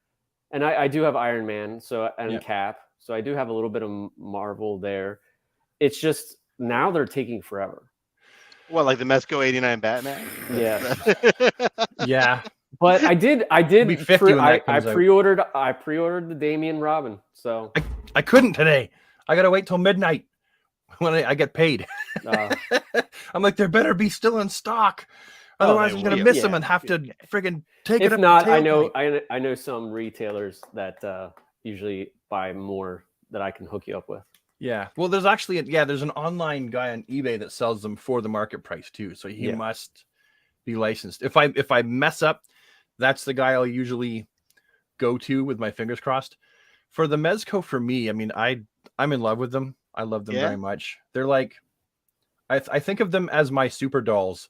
and I do have Iron Man, and Cap. So I do have a little bit of Marvel there. It's just now they're taking forever. What, like the Mezco '89 Batman? Yeah. yeah. But I did. I pre-ordered the Damian Robin. So I couldn't today. I gotta wait till midnight when I get paid. I'm like, there better be still in stock. Otherwise, I'm gonna miss them and have to friggin' take it. If not, I know some retailers that usually buy more that I can hook you up with. Yeah. Well, there's actually there's an online guy on eBay that sells them for the market price too. So he must be licensed. If I mess up, that's the guy I'll usually go to with my fingers crossed. For the Mezco, for me, I mean, I'm in love with them. I love them very much. They're like, I think of them as my super dolls.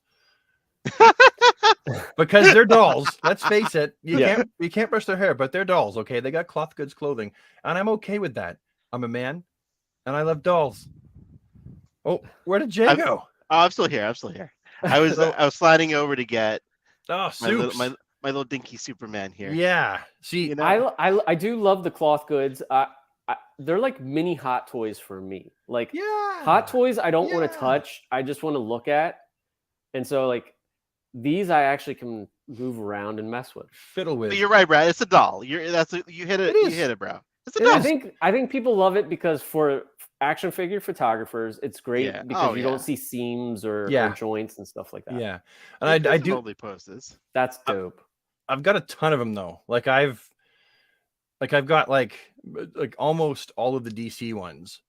Because they're dolls. Let's face it. You can't brush their hair, but they're dolls. Okay, they got cloth goods clothing, and I'm okay with that. I'm a man, and I love dolls. Oh, where did Jay go? I'm still here. I was sliding over to get my little dinky Superman here. Yeah. See, I do love the cloth goods. They're like mini Hot Toys for me. Like Hot Toys, I don't want to touch. I just want to look at. And so like these, I actually can move around and mess with, fiddle with. But you're right, Brad. It's a doll. You hit it. You hit it, bro. It's a doll. I think people love it because for action figure photographers, it's great because you don't see seams or joints and stuff like that. Yeah, and I do poses. That's dope. I've got a ton of them though. Like I've got like almost all of the DC ones.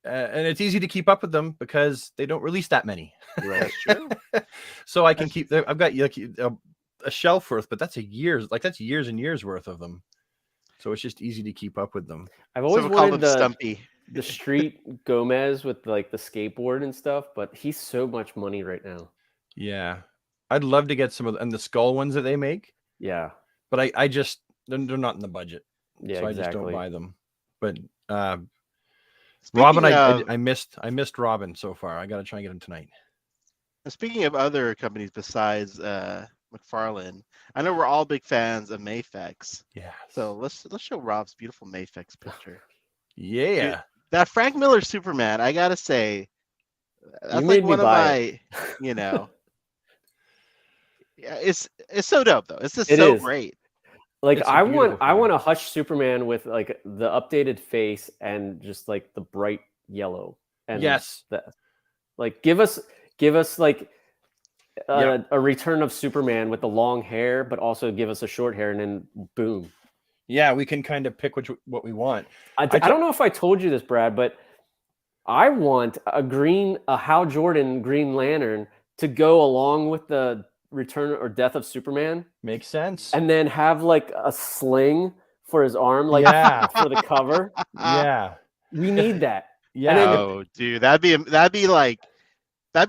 And it's easy to keep up with them because they don't release that many. Right, true. So I can keep them. I've got a shelf worth, but that's years and years worth of them. So it's just easy to keep up with them. I've always wanted the Street Gomez with like the skateboard and stuff, but he's so much money right now. Yeah, I'd love to get some of and the skull ones that they make. Yeah, but I just they're not in the budget. Yeah, so exactly. I just don't buy them. But Robin, I missed Robin so far. I got to try and get him tonight. Speaking of other companies besides McFarlane, I know we're all big fans of Mafex. Yeah. So let's show Rob's beautiful Mafex picture. Yeah. Dude, that Frank Miller Superman, I gotta say, that's like one of my, yeah, it's so dope though. It's just so great. Like I want a Hush Superman with like the updated face and just like the bright yellow. And like give us like a return of Superman with the long hair, but also give us a short hair, and then boom. Yeah, we can kind of pick what we want. I don't know if I told you this, Brad, but I want a Hal Jordan Green Lantern to go along with the Return or Death of Superman. Makes sense. And then have like a sling for his arm, like for the cover. Yeah, we need that. Yeah, dude, that'd be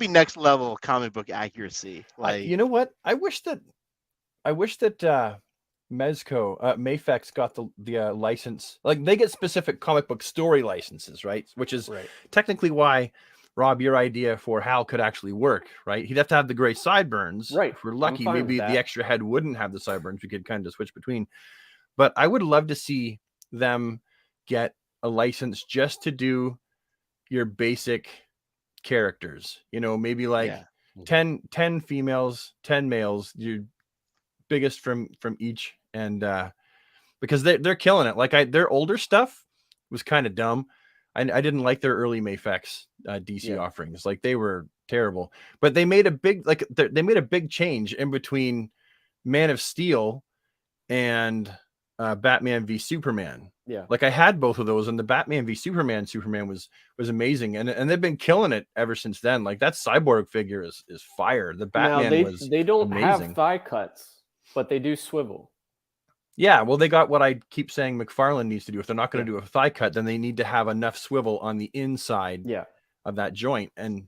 next level comic book accuracy. Like, you know what? I wish that Mafex got the license. Like they get specific comic book story licenses, right? Which is technically why, Rob, your idea for Hal could actually work, right? He'd have to have the gray sideburns. Right. If we're lucky, maybe the extra head wouldn't have the sideburns. We could kind of switch between. But I would love to see them get a license just to do your basic characters. You know, maybe like Yeah. 10 females, 10 males, your biggest from each. And because they're killing it. Like their older stuff was kind of dumb. I didn't like their early Mafex DC offerings. Like they were terrible. But they made a big they made a big change in between Man of Steel and Batman v Superman. Yeah. Like I had both of those, and the Batman v Superman was amazing, and they've been killing it ever since then. Like that Cyborg figure is fire. The Batman now was they don't amazing. have thigh cuts, but they do swivel. Yeah, well, they got what I keep saying McFarlane needs to do. If they're not going to do a thigh cut, then they need to have enough swivel on the inside of that joint. And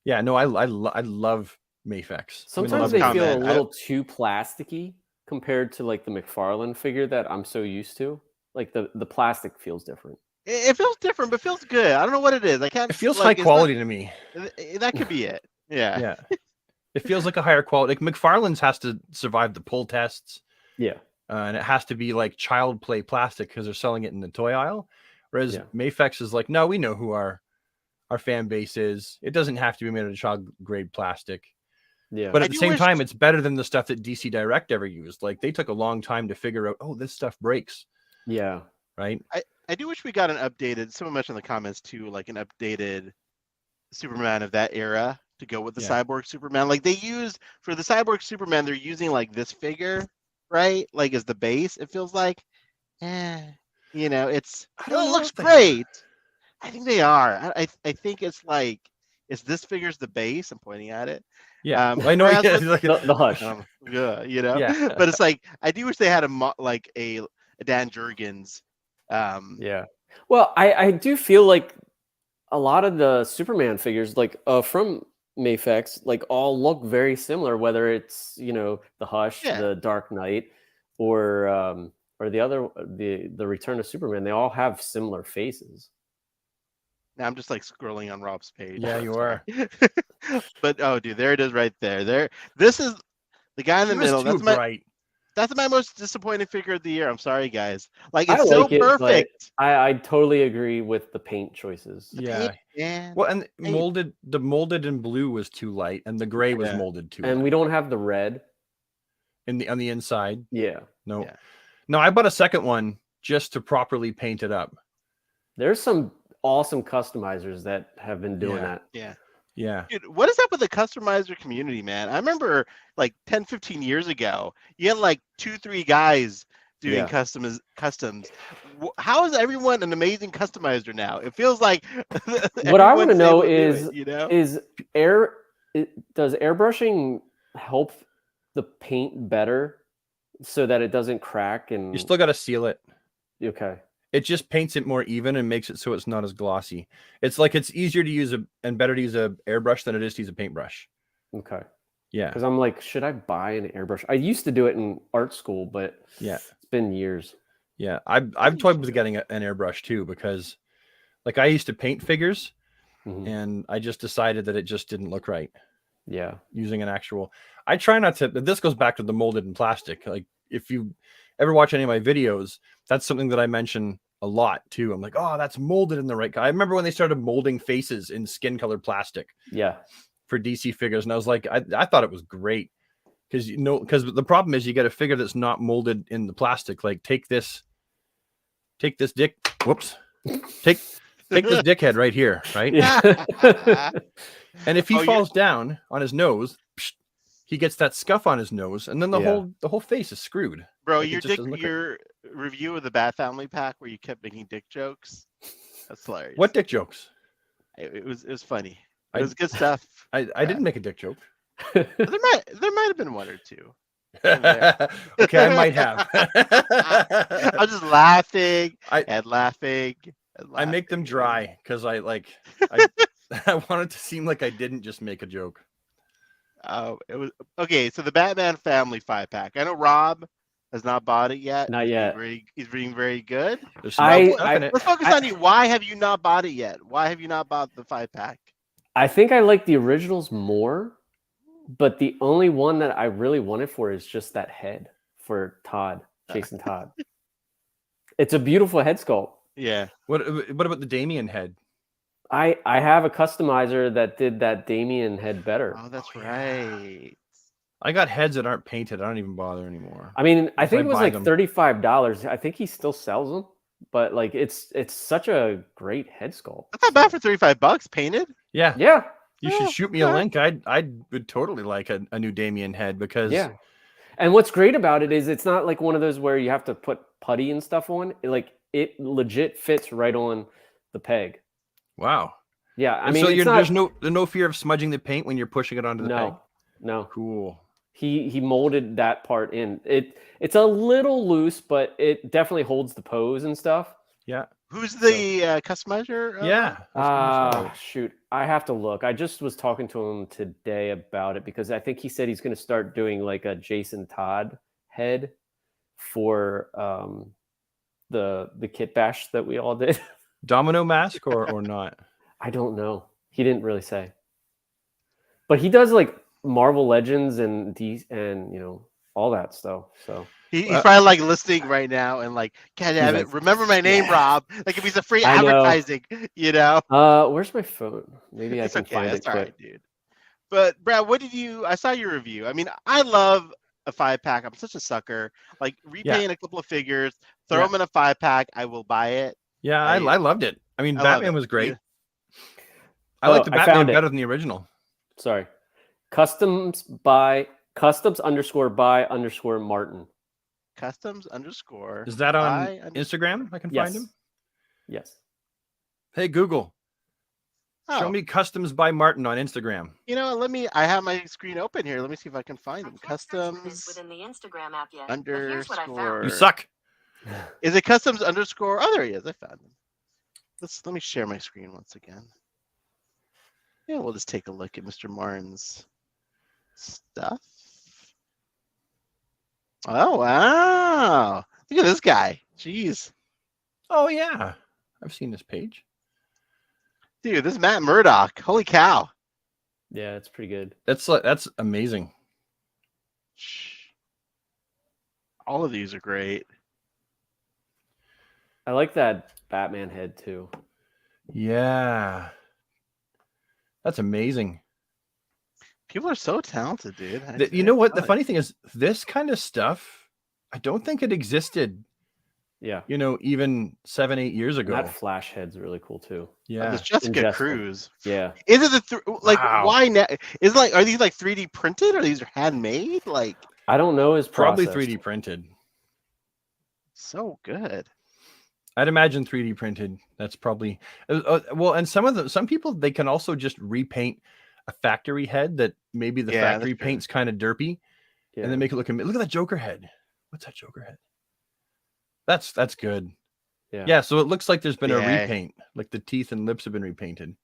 yeah, no, I love Mafex. Sometimes they feel a little too plasticky compared to like the McFarlane figure that I'm so used to. Like the plastic feels different. It feels different, but feels good. I don't know what it is. I can't. It feels like, high quality to me. That could be it. Yeah. Yeah. It feels like a higher quality. Like McFarlane's has to survive the pull tests. Yeah. And it has to be like child play plastic because they're selling it in the toy aisle. Whereas Mafex is like, no, we know who our fan base is. It doesn't have to be made of child grade plastic. Yeah. But at the same time, it's better than the stuff that DC Direct ever used. Like they took a long time to figure out, oh, this stuff breaks. Yeah. Right. I do wish we got an updated, someone mentioned in the comments too, like an updated Superman of that era to go with the Cyborg Superman. Like they used for the Cyborg Superman, they're using like this figure, right? Like as the base. It feels like, you know, it looks great. I think they are. I think it's like, is this figure's the base? I'm pointing at it. Yeah, I know. The Hush. Yeah, you know. Yeah. But it's like I do wish they had a Dan Jurgens. Yeah. Well, I do feel like a lot of the Superman figures, like from Mafex, like all look very similar. Whether it's the Hush, the Dark Knight, or the other the Return of Superman, they all have similar faces. Now I'm just like scrolling on Rob's page. Yeah, you are. But oh, dude, there it is, right there. This is the guy in the middle. That's my most disappointing figure of the year. I'm sorry, guys. Like it's so perfect. I totally agree with the paint choices. Yeah. Well, and the molded in blue was too light, and the gray was molded too. And light. we don't have the red on the inside. Yeah. No. Yeah. No, I bought a second one just to properly paint it up. There's some awesome customizers that have been doing that. Yeah. Yeah. Dude, what is up with the customizer community, man? I remember like 10, 15 years ago, you had like 2-3 guys doing customs. How is everyone an amazing customizer now? It feels like what I want to know is, does airbrushing help the paint better so that it doesn't crack? And you still got to seal it. Okay. It just paints it more even and makes it so it's not as glossy. It's like it's easier to use and better to use a airbrush than it is to use a paintbrush. Okay. Yeah. Because I'm like, should I buy an airbrush? I used to do it in art school, but it's been years. Yeah. I've toyed with getting an airbrush too, because like I used to paint figures and I just decided that it just didn't look right. Yeah. Using an actual, I try not to, this goes back to the molded in plastic. Like if you ever watch any of my videos, that's something that I mention a lot too. I'm like, oh, that's molded in the right. I remember when they started molding faces in skin colored plastic. Yeah. For DC figures. And I was like, I thought it was great. Because the problem is you get a figure that's not molded in the plastic. Like take this dick. Whoops. Take this dickhead right here, right? Yeah. And if he falls down on his nose, he gets that scuff on his nose, and then the whole face is screwed. Bro, like your review of the Bat Family pack where you kept making dick jokes, that's hilarious. What dick jokes? It was funny. It was good stuff. I didn't make a dick joke. There might have been one or two. Okay, I might have. I was just laughing and laughing. I make them dry because I want it to seem like I didn't just make a joke. It was okay. So the Batman Family 5-pack. I know Rob has not bought it yet. Not yet. He's being very good. Let's focus on you. Why have you not bought it yet? Why have you not bought the 5-pack? I think I like the originals more, but the only one that I really wanted for is just that head for Todd. Jason Todd. It's a beautiful head sculpt. Yeah. What about the Damien head? I have a customizer that did that Damien head better. Oh, that's Oh, yeah. right. I got heads that aren't painted. I don't even bother anymore. I mean, I If think I it was buy like them. $35. I think he still sells them, but like it's such a great head sculpt. That's not bad for $35 painted. Yeah. Yeah, You Yeah, should shoot me a okay. link. I would totally like a new Damien head because yeah. And what's great about it is it's not like one of those where you have to put putty and stuff on. It legit fits right on the peg. wow. Yeah, I And mean, so it's not, there's no fear of smudging the paint when you're pushing it onto the peg. no. Cool. He molded that part in. It's a little loose, but it definitely holds the pose and stuff. Yeah. Who's the customizer? Yeah. I was gonna shout out. Shoot, I have to look. I just was talking to him today about it because I think he said he's going to start doing like a Jason Todd head for the kit bash that we all did. Domino mask or not? I don't know. He didn't really say. But he does like Marvel Legends and all that stuff. So He's probably like listening right now and like, God damn it, like, remember my name, yeah. Rob. Like if he's a free I know. advertising, you know? where's my phone? Maybe It's I can okay. find That's it all quick. right, dude. But Brad, I saw your review. I mean, I love a 5-pack. I'm such a sucker. Like repaint a couple of figures, throw them in a 5-pack. I will buy it. Yeah, I loved it. I mean, I love Batman it. was great. Yeah. I like the I Batman found it. better than the original. Sorry. Customs by Martin. Customs _ Is that on by Instagram? I can Yes. find him. Yes. Hey Google, Oh, show me Customs by Martin on Instagram. You know, I have my screen open here. Let me see if I can find them. Customs within the Instagram app yet, but here's what I found. _ You suck. Is it customs _ Oh, there he is. I found him. Let me share my screen once again. Yeah, we'll just take a look at Mr. Martin's stuff. Oh wow! Look at this guy. Jeez, Oh yeah, I've seen this page. dude, this is Matt Murdock. Holy cow! Yeah, it's pretty good. That's amazing. All of these are great. I like that Batman head too. Yeah, that's amazing. People are so talented, dude. You know what? The funny thing is, this kind of stuff, I don't think it existed. Yeah. Even 7-8 years ago. That Flash head's really cool too. Yeah. There's Jessica Jessica. Cruz. Yeah. Is it Wow. why now? Is it like, are these like 3D printed or these are handmade? Like, I don't know his Probably process. 3D printed. so good. I'd imagine 3D printed. That's probably well. And some people, they can also just repaint a factory head that maybe the Yeah, factory that's true. paint's kind of derpy, Yeah. and then make it look at that Joker head. What's that Joker head? That's good. Yeah. Yeah. So it looks like there's been a Yeah. repaint, like the teeth and lips have been repainted.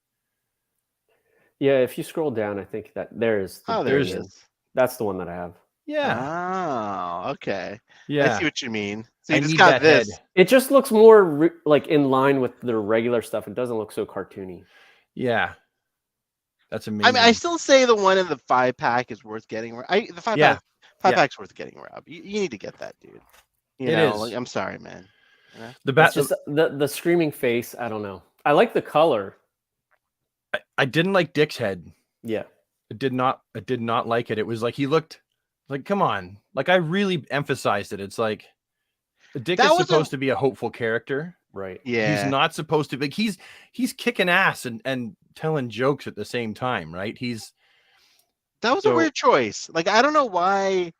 Yeah, if you scroll down, I think that there's Oh, there there's- he is. that's the one that I have. Yeah. Oh, okay. Yeah. I see what you mean. So I you just need got that this. head. It just looks more like in line with the regular stuff. It doesn't look so cartoony. Yeah. That's amazing. I mean, I still say the one in the 5-pack is worth getting. The 5-pack, Yeah. 5-pack's worth getting, Rob. You need to get that, dude. You It know, is. like, I'm sorry, man. the It's bat. just the screaming face. I don't know. I like the color. I didn't like Dick's head. Yeah. I did not like it. It was like he looked like, come on. Like I really emphasized it. It's like Dick That is wasn't- supposed to be a hopeful character. Right. Yeah. He's not supposed to be. He's kicking ass and telling jokes at the same time, right? That was a weird choice. Like, I don't know why.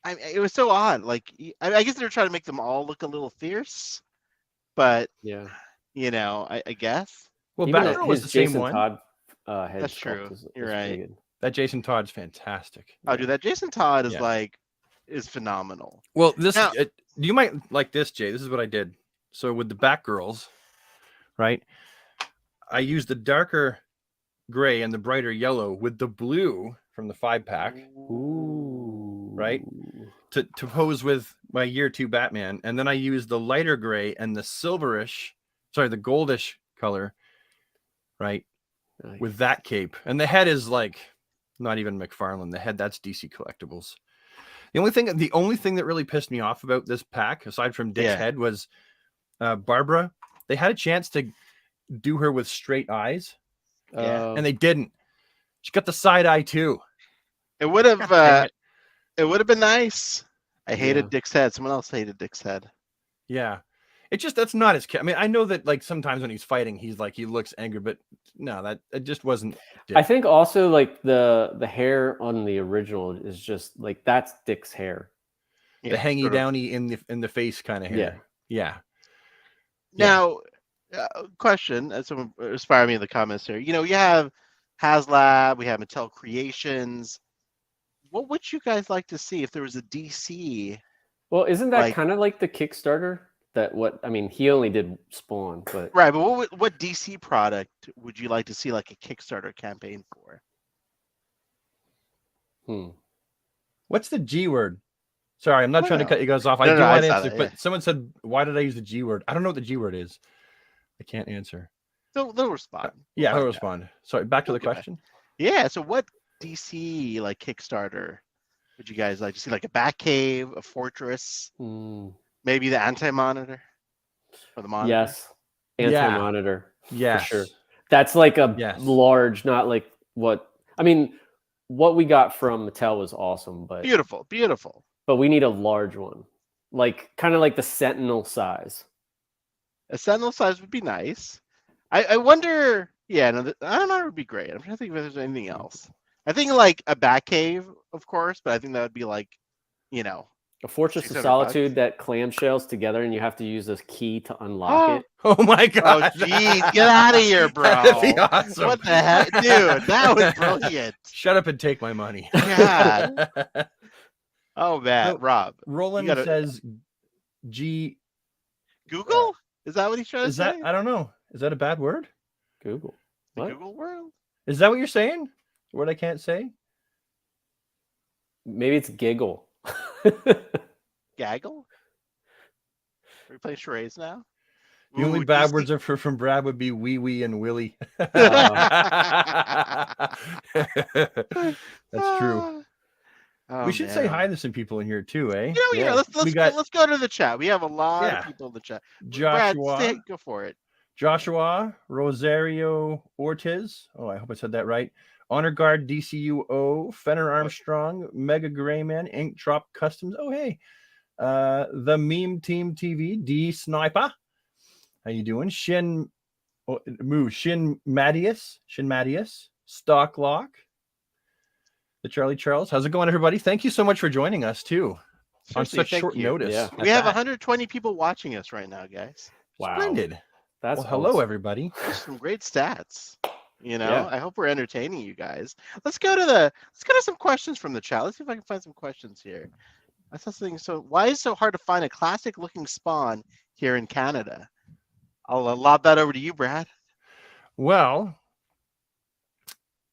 It was so odd. Like, I guess they were trying to make them all look a little fierce, but Yeah. I guess Well, Even Batgirl was his the same Jason one. Todd head That's sculpt true. is You're pretty right. good. That Jason Todd's fantastic. Oh, dude, that Jason Todd is Yeah. is phenomenal. Well, this Now- you might like this, Jay. This is what I did. So with the Batgirls, right? I used the darker gray and the brighter yellow with the blue from the 5-pack Ooh. Right? to pose with my year 2 Batman, and then I used the lighter gray and the the goldish color, right, Nice. with that cape. And the head is like not even McFarlane. The head, that's DC Collectibles. The only thing that really pissed me off about this pack, aside from Dick's head, was Barbara. They had a chance to do her with straight eyes, and they didn't. She got the side eye too. It would have. It would have been nice. I hated Dick's head. Someone else hated Dick's head. Yeah. That's not his. I mean, I know that like sometimes when he's fighting, he looks angry, but no, it just wasn't. Dick. I think also like the hair on the original is just like that's Dick's hair. The hangy downy in the face kind of hair. Yeah. Now, question. Someone inspire me in the comments here. You have HasLab, we have Mattel Creations. What would you guys like to see if there was a DC? Well, isn't that kind of like the Kickstarter? He only did Spawn, but right. But what DC product would you like to see like a Kickstarter campaign for? What's the G word? Sorry, I'm not trying to cut you guys off. I do want to answer, but someone said, "Why did I use the G word?" I don't know what the G word is. I can't answer. They'll respond. They'll respond. Sorry, back to the question. Yeah. So what DC like Kickstarter would you guys like to see? Like a Batcave, a Fortress, maybe the Anti-Monitor or the Monitor? Yes, Anti-Monitor. Yeah, for sure. That's like a large, not like what what we got from Mattel was awesome, but beautiful. But we need a large one, like kind of like the Sentinel size. A Sentinel size would be nice. I wonder. Yeah, no, I don't know. It would be great. I'm trying to think if there's anything else. I think like a Batcave, of course, but I think that would be like, a Fortress of Solitude that clamshells together, and you have to use this key to unlock it. Oh my god! Oh jeez, get out of here, bro! That'd be awesome. What the heck, dude? That was brilliant. Shut up and take my money. God. Oh man, Rob. Roland says, "G." Google? Is that what he's trying to say? I don't know. Is that a bad word? Google. The Google world? Is that what you're saying? A word I can't say? Maybe it's giggle. Gaggle? Are we playing charades now? The only bad words from Brad would be wee wee and willy. That's true. Oh, we should say hi to some people in here too, eh? Let's go to the chat. We have a lot of people in the chat. Joshua, Brad, go for it. Joshua Rosario Ortiz. Oh, I hope I said that right. Honor Guard DCUO, Fenner Armstrong, Mega Grayman, Ink Drop Customs. Oh, hey. The Meme Team TV, D Sniper. How you doing? Shin Mattias, Stocklock, the Charlie Charles. How's it going, everybody? Thank you so much for joining us too on such short notice. Yeah. We have 120 people watching us right now, guys. Wow. Splendid. That's hello, everybody. Some great stats. I hope we're entertaining you guys. Let's go to some questions from the chat. Let's see if I can find some questions here. I saw something. So why is it so hard to find a classic looking Spawn here in Canada? I'll lob that over to you, Brad. Well,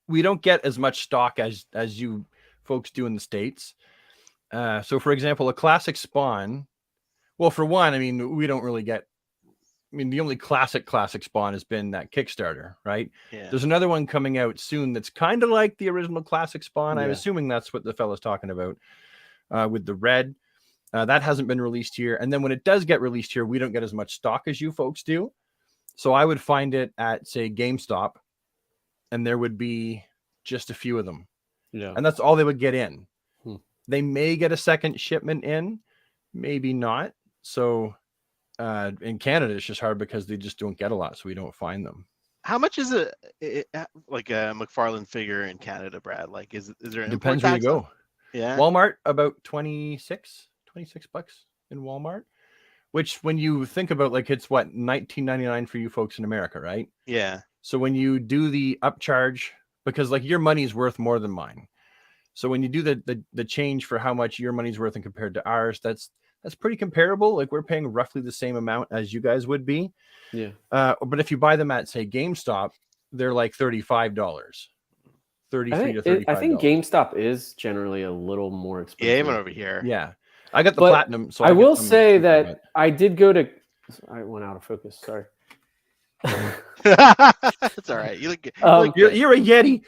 we don't get as much stock as you folks do in the States. So for example, a classic Spawn, well, for one, we don't really get, the only classic Spawn has been that Kickstarter, right? Yeah. There's another one coming out soon that's kind of like the original classic Spawn. Yeah. I'm assuming that's what the fellow's talking about with the red. That hasn't been released here. And then when it does get released here, we don't get as much stock as you folks do. So I would find it at, say, GameStop, and there would be just a few of them. Yeah. And that's all they would get in. They may get a second shipment in, maybe not. So in Canada, it's just hard because they just don't get a lot, so we don't find them. How much is it like a McFarlane figure in Canada, Brad? Like, is there an depends where you go. Yeah. Walmart, about $26 in Walmart, which when you think about, like, it's what, $19.99 for you folks in America, right? Yeah. So when you do the upcharge, because like your money's worth more than mine. So when you do the change for how much your money's worth and compared to ours, that's pretty comparable. Like we're paying roughly the same amount as you guys would be. Yeah. But if you buy them at, say, GameStop, they're like $35. $33 to $35. I think GameStop is generally a little more expensive. Yeah, even over here. Yeah. I got the platinum. So I will say that I did go to. I went out of focus. Sorry. That's all right. You look You're a Yeti.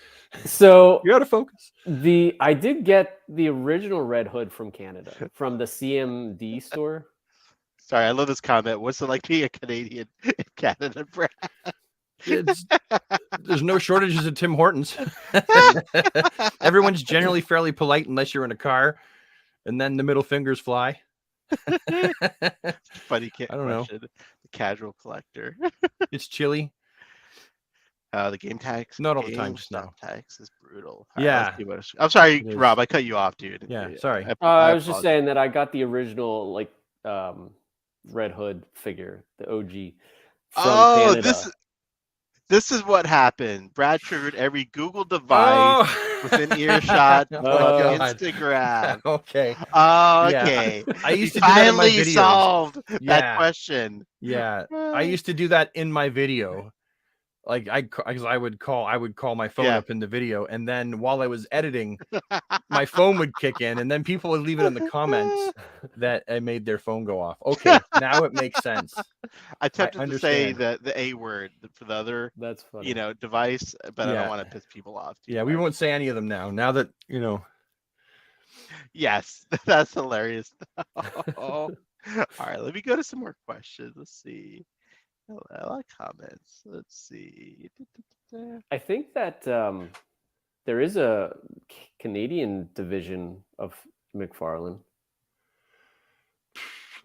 So You're out of focus. I did get the original Red Hood from Canada, from the CMD store. Sorry, I love this comment. What's it like being a Canadian in Canada, Brad? There's no shortages of Tim Hortons. Everyone's generally fairly polite unless you're in a car, and then the middle fingers fly. Funny I don't know. question. The casual collector. It's chilly. The game tax. Not all the time, just stop now. tax is brutal. Yeah. I'm sorry, It is. Rob. I cut you off, dude. Yeah, sorry. I was just saying that I got the original Red Hood figure, the OG from Canada. This is what happened. Brad triggered every Google device within earshot of Instagram. Okay. Okay. Yeah. I used to do that in my videos. Solved that question. Yeah. I used to do that in my video. Like I would call my phone up in the video, and then while I was editing, my phone would kick in, and then people would leave it in the comments that I made their phone go off. Okay, now it makes sense. I tempted to say the A word for the other, that's funny, device, but I don't want to piss people off. Yeah, we won't say any of them now. Now that you know. Yes, that's hilarious. All right, let me go to some more questions. Let's see. I like comments. Let's see. I think that there is a Canadian division of McFarlane.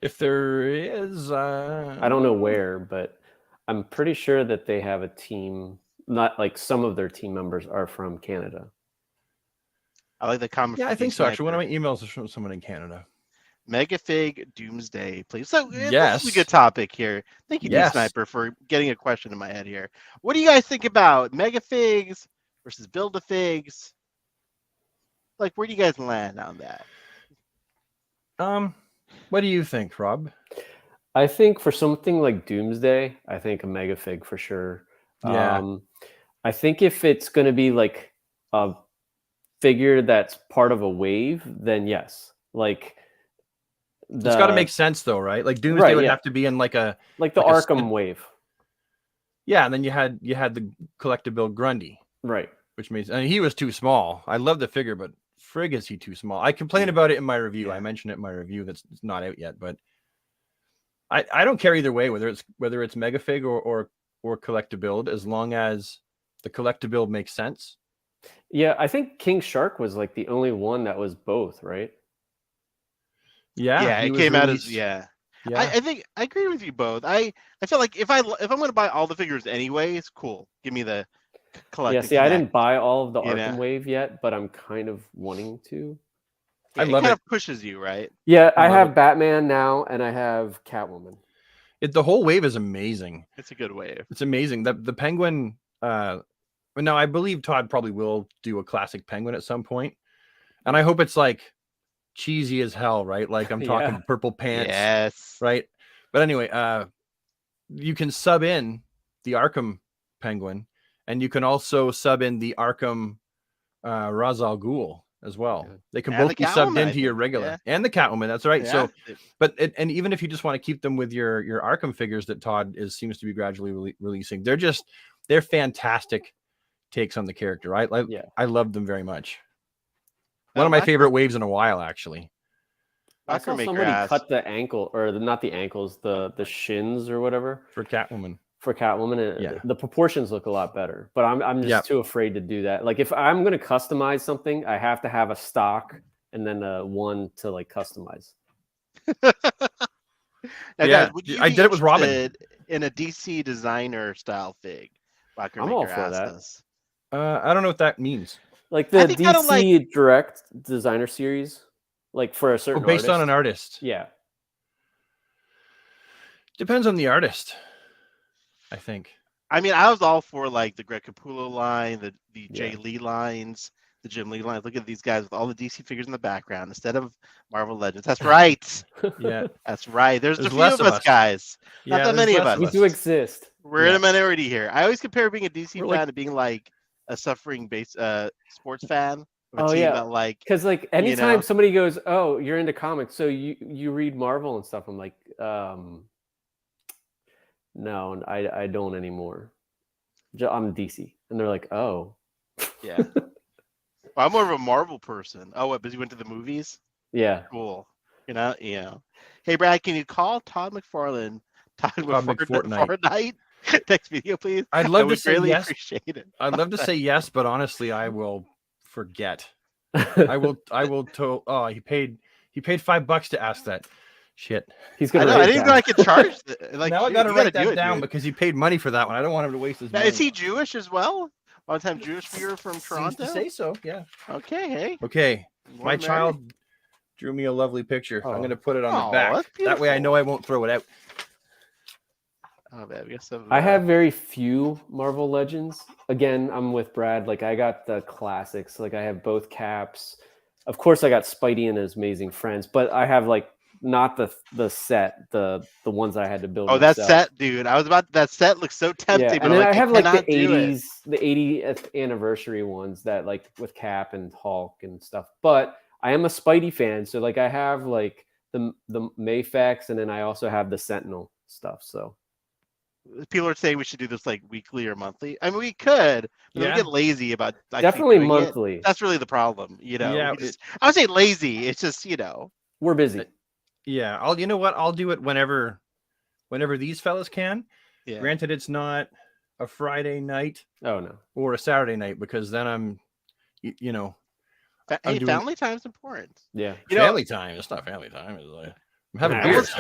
If there is, I don't know where, but I'm pretty sure that they have a team. Not like some of their team members are from Canada. I like the comment. Yeah, I think so. Actually, one of my emails is from someone in Canada. Megafig Doomsday, please. So yes, this is a good topic here. Thank you, Sniper, for getting a question in my head here. What do you guys think about Megafigs versus Build-A-Figs? Like, where do you guys land on that? What do you think, Rob? I think for something like Doomsday, I think a Megafig for sure. Yeah. I think if it's going to be like a figure that's part of a wave, then yes. Like, it's got to make sense though, right? Like Doomsday would have to be in like the Arkham wave. Yeah, and then you had the collectible Grundy, right? Which means he was too small. I love the figure, but frig is he too small. I complained about it in my review. I mentioned it in my review that's not out yet, but I don't care either way whether it's Megafig or collectible, as long as the collectible makes sense. Yeah, I think King Shark was like the only one that was both, right? Yeah, it came out as I think I agree with you both. I feel like if I'm going to buy all the figures anyway, it's cool. Give me the collecting. Yeah, see, I didn't buy all of the Arkham Wave yet, but I'm kind of wanting to. I love it. It kind of pushes you, right? Yeah, I have Batman now, and I have Catwoman. The whole wave is amazing. It's a good wave. It's amazing. The Penguin. Now I believe Todd probably will do a classic Penguin at some point, and I hope it's like cheesy as hell, right? Like I'm talking purple pants, yes, right? But anyway, you can sub in the Arkham Penguin, and you can also sub in the Arkham Ra's al Ghul as well. They can both be subbed into your regular and the Catwoman. That's right. So, but and even if you just want to keep them with your Arkham figures that Todd seems to be gradually releasing, they're fantastic takes on the character, right? I love them very much. One of my favorite waves in a while, actually. I saw somebody cut the ankle, or not the ankles, the shins or whatever for Catwoman. The proportions look a lot better, but I'm just too afraid to do that. Like if I'm going to customize something, I have to have a stock and then one to like customize. Guys, I did it with Robin in a DC designer style fig. I'm all for that. I don't know what that means. Like the DC Direct Designer Series, like for a certain based on an artist. Yeah. Depends on the artist, I think. I mean, I was all for like the Greg Capullo line, the Jay Lee lines, the Jim Lee lines. Look at these guys with all the DC figures in the background instead of Marvel Legends. That's right. Yeah. That's right. There's a few of us guys. Not that many of us. We do exist. We're in a minority here. I always compare being a DC fan to being like a suffering sports fan. Because like anytime somebody goes, "Oh, you're into comics, so you read Marvel and stuff," I'm like, no, I don't anymore. I'm DC, and they're like, oh, Yeah. Well, I'm more of a Marvel person. Oh, what? Because you went to the movies? yeah. Cool. You know, yeah. Hey, Brad, can you call Todd McFarlane? Todd McFortnite. Fortnite. Text video, please. I'd love I to would say really yes. appreciate it. I'd love to say yes, but honestly, I will forget. I will. Oh, he paid $5 to ask that. Shit. He's I gonna. know. I write didn't it even know down. I could charge. Like, Now I shoot, gotta you write do that it, down dude. because he paid money for that one. I don't want him to waste his Now, money. is he Jewish as well? Long-time Jewish viewer from Seems Toronto. to say so. Yeah. Okay. Hey. Okay. More My merry. child drew me a lovely picture. Oh. I'm gonna put it on the Oh, back. that's That way I know beautiful. I won't throw it out. Oh man, we got some. I have very few Marvel Legends. Again, I'm with Brad. Like I got the classics. Like I have both caps. Of course, I got Spidey and His Amazing Friends, but I have like not the set, the ones I had to build. Oh, that myself. set, dude! I was about that set looks so tempting, Yeah, but and I'm then like, I have like the cannot do it. 80th anniversary ones that like with Cap and Hulk and stuff. But I am a Spidey fan, so like I have like the Mayfax, and then I also have the Sentinel stuff. So People are saying we should do this like weekly or monthly. I mean, we could, but then we Yeah. get lazy about actually definitely doing it. monthly. That's really the problem, you know. Yeah, I would say lazy. It's just, you know. We're busy. Yeah. You know what? I'll do it whenever these fellas can. Yeah. Granted, it's not a Friday night Oh no. or a Saturday night because then I'm, you know, Hey, I'm doing- family time's important. Yeah. You know, family time. It's not family time. It's like I'm having Nah, beers.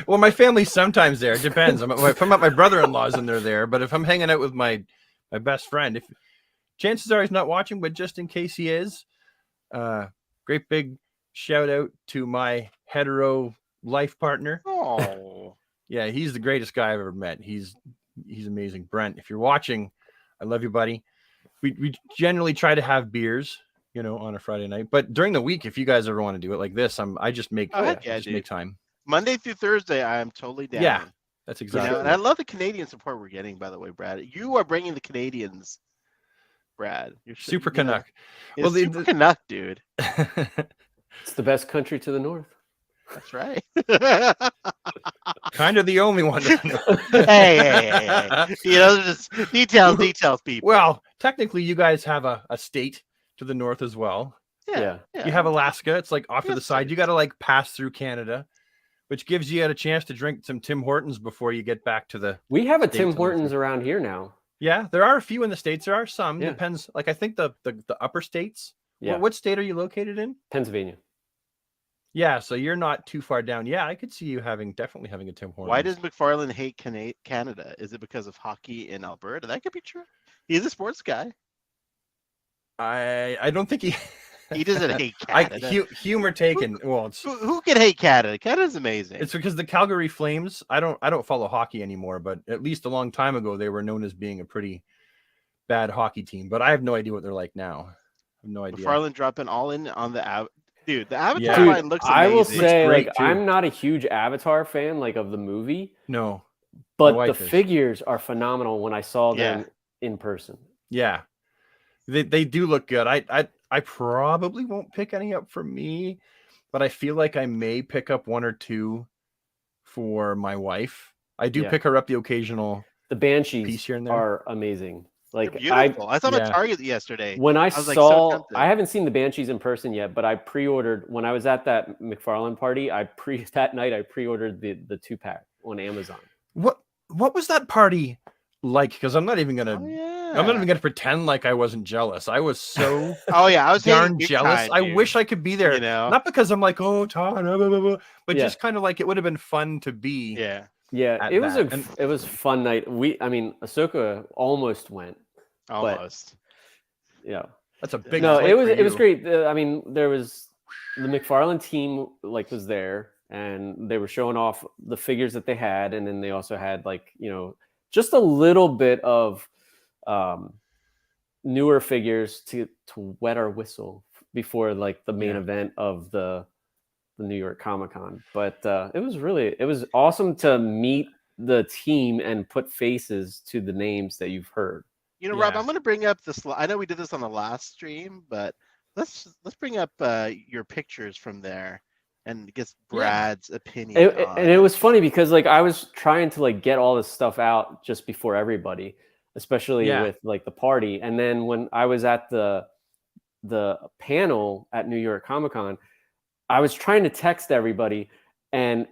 Well, my family's sometimes there. It depends. If I'm at my brother-in-law's and they're there, but if I'm hanging out with my best friend, if chances are he's not watching, but just in case he is, great big shout out to my hetero life partner. Oh, Yeah, he's the greatest guy I've ever met. He's amazing. Brent, if you're watching, I love you, buddy. We generally try to have beers, you know, on a Friday night. But during the week, if you guys ever want to do it like this, I just make make time. Monday through Thursday, I am totally down. Yeah, that's You exactly. know, and I love the Canadian support we're getting, by the way, Brad. You are bringing the Canadians, Brad. You're Super you know, Canuck. yeah, Well, Super Canuck, dude. It's the best country to the north. That's right. Kind of the only one. hey. You know, just details, people. Well, technically, you guys have a state to the north as well. Yeah. You have Alaska. It's like off to the Yes, side. sir. You got to like pass through Canada, which gives you a chance to drink some Tim Hortons before you get back to the. We have a States Tim on the Hortons thing. around here now. Yeah, there are a few in the States. There are some. Yeah. Depends. Like I think the upper states. Yeah. What state are you located in? Pennsylvania. Yeah, so you're not too far down. Yeah, I could see you definitely having a Tim Hortons. Why does McFarlane hate Canada? Is it because of hockey in Alberta? That could be true. He's a sports guy. I don't think he He doesn't hate Canada. humor taken. Well, it's Who can hate Canada? Canada's amazing. it's because the Calgary Flames. I don't follow hockey anymore, but at least a long time ago they were known as being a pretty bad hockey team. But I have no idea what they're like now. I have no idea. McFarlane dropping all in on the dude. The Avatar Yeah. line Dude, looks I amazing. will say, great, like, too. I'm not a huge Avatar fan, like of the movie, No. but the wife is. figures are phenomenal when I saw them in person. Yeah. They do look good. I probably won't pick any up for me, but I feel like I may pick up one or two for my wife. I do Yeah. pick her up the occasional The piece Banshees here and there. are amazing. They're Like beautiful. I saw them yeah. at Target yesterday. when I was, like, so saw, tempted. I haven't seen the Banshees in person yet, but I pre-ordered when I was at that McFarlane party. That night I pre-ordered the 2-pack on Amazon. What was that party like? Because I'm not even gonna Oh, yeah. I'm not even gonna pretend like I wasn't jealous. I was so Oh yeah, I was darn big jealous. time, I dude. wish I could be there. You know. Not because I'm like, oh, Todd, blah, blah, blah, but Yeah. just kind of like it would have been fun to be. Yeah. Yeah, At it was that. And- it was a fun night. Asoka almost went. Almost. Yeah. That's a big. No, flight it was for it was you. great. There was the McFarlane team was there, and they were showing off the figures that they had, and then they also had just a little bit of newer figures to wet our whistle before like the main event of the New York Comic-Con. But it was awesome to meet the team and put faces to the names that you've heard. You know, Rob, Yeah. I'm going to bring up this. I know we did this on the last stream, but let's bring up your pictures from there and get Brad's opinion. And it was funny because like I was trying to like get all this stuff out just before everybody, especially with like the party. And then when I was at the panel at New York Comic Con, I was trying to text everybody and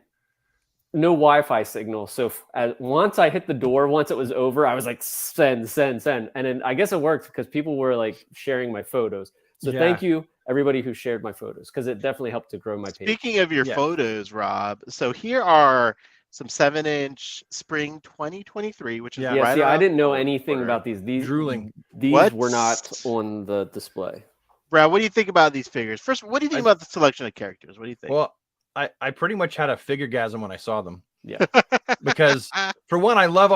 no Wi-Fi signal. So once I hit the door, once it was over, I was like, send. And then I guess it worked because people were like sharing my photos. So thank you everybody who shared my photos, because it definitely helped to grow my page. Speaking of your photos, Rob, so here are some 7-inch spring 2023, which is right see, I around didn't know anything about these. Drooling. These were not on the display. Brad, what do you think about these figures? First, what do you think about the selection of characters? What do you think? Well, I pretty much had a figure-gasm when I saw them. Yeah. Because for one, I love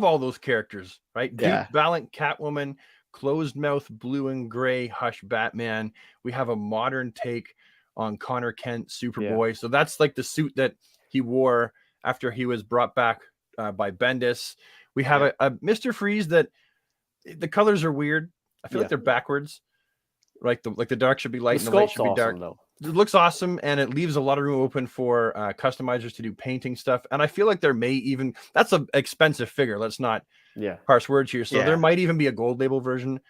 all those characters, right? Yeah. Valiant Catwoman, closed mouth blue and gray Hush Batman. We have a modern take on Connor Kent Superboy. Yeah. So that's like the suit that he wore after he was brought back by Bendis. We have a Mr. Freeze that the colors are weird. I feel like they're backwards. Right, the dark should be light and the light should be dark. Though. It looks awesome, and it leaves a lot of room open for customizers to do painting stuff. And I feel like there may even, that's an expensive figure. Let's not parse words here. So there might even be a gold label version.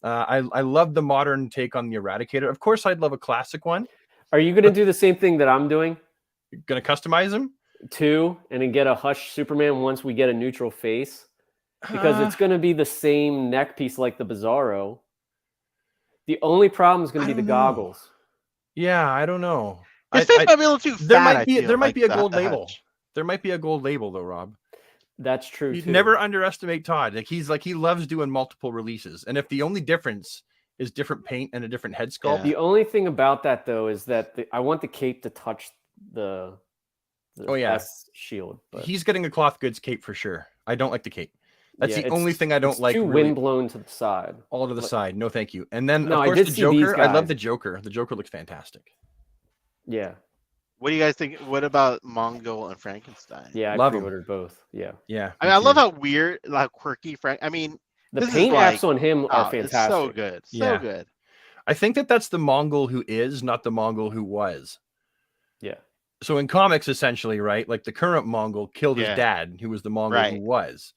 I love the modern take on the Eradicator. Of course, I'd love a classic one. Are you going to do the same thing that I'm doing? You're going to customize him? 2, and then get a Hush Superman once we get a neutral face? Because it's going to be the same neck piece like the Bizarro. The only problem is going to be the goggles. Yeah, I don't know. Might be a little too fat. There might be a gold label. There might be a gold label though, Rob. That's true. You never underestimate Todd. Like he loves doing multiple releases, and if the only difference is different paint and a different head sculpt. The only thing about that though is that I want the cape to touch the S shield. But he's getting a cloth goods cape for sure. I don't like the cape. That's the only thing I don't like. Too wind blown to the side. All to the side. No, thank you. And then of course the Joker. I love the Joker. The Joker looks fantastic. Yeah. What do you guys think? What about Mongol and Frankenstein? Yeah, I pre-ordered both. Yeah. Yeah. I mean, I love how weird, like quirky I mean, the paint apps on him are fantastic. It's so good. So good. I think that's the Mongol who is, not the Mongol who was. Yeah. So in comics, essentially, right? Like the current Mongol killed his dad, who was the Mongol who was.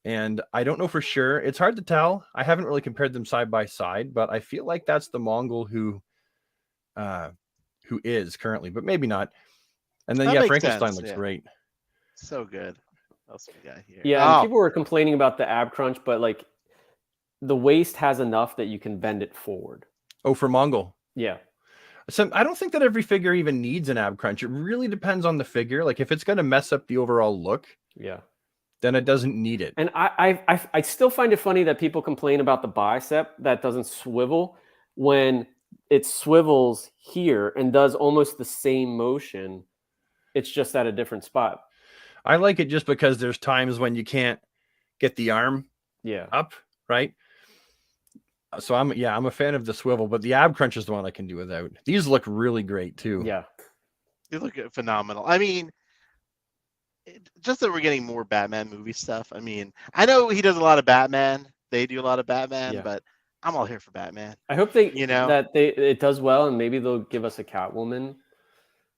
And I don't know for sure. It's hard to tell. I haven't really compared them side by side, but I feel like that's the Mongol who is currently, but maybe not. And then Frankenstein looks great. So good. What else we got here? Yeah, and people were complaining about the ab crunch, but like the waist has enough that you can bend it forward. Oh, for Mongol. Yeah. So I don't think that every figure even needs an ab crunch. It really depends on the figure. Like if it's going to mess up the overall look. Yeah. Then it doesn't need it. And I still find it funny that people complain about the bicep that doesn't swivel when it swivels here and does almost the same motion. It's just at a different spot. I like it just because there's times when you can't get the arm up, right? So I'm a fan of the swivel, but the ab crunch is the one I can do without. These look really great too. Yeah. They look phenomenal. I mean, just that we're getting more Batman movie stuff. I mean, I know he does a lot of Batman. They do a lot of Batman, but I'm all here for Batman. I hope it does well, and maybe they'll give us a Catwoman.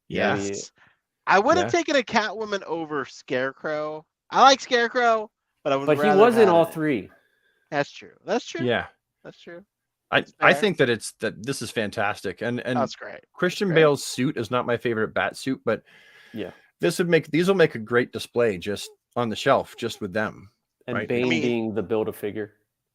Yes. Maybe. I would have taken a Catwoman over Scarecrow. I like Scarecrow, but I would. But he was in all 3. That's true. That's true. Yeah, that's true. I think that this is fantastic, and that's great. Christian Bale's suit is not my favorite bat suit, but these will make a great display just on the shelf, just with them. And Bane being the Build-A-Figure.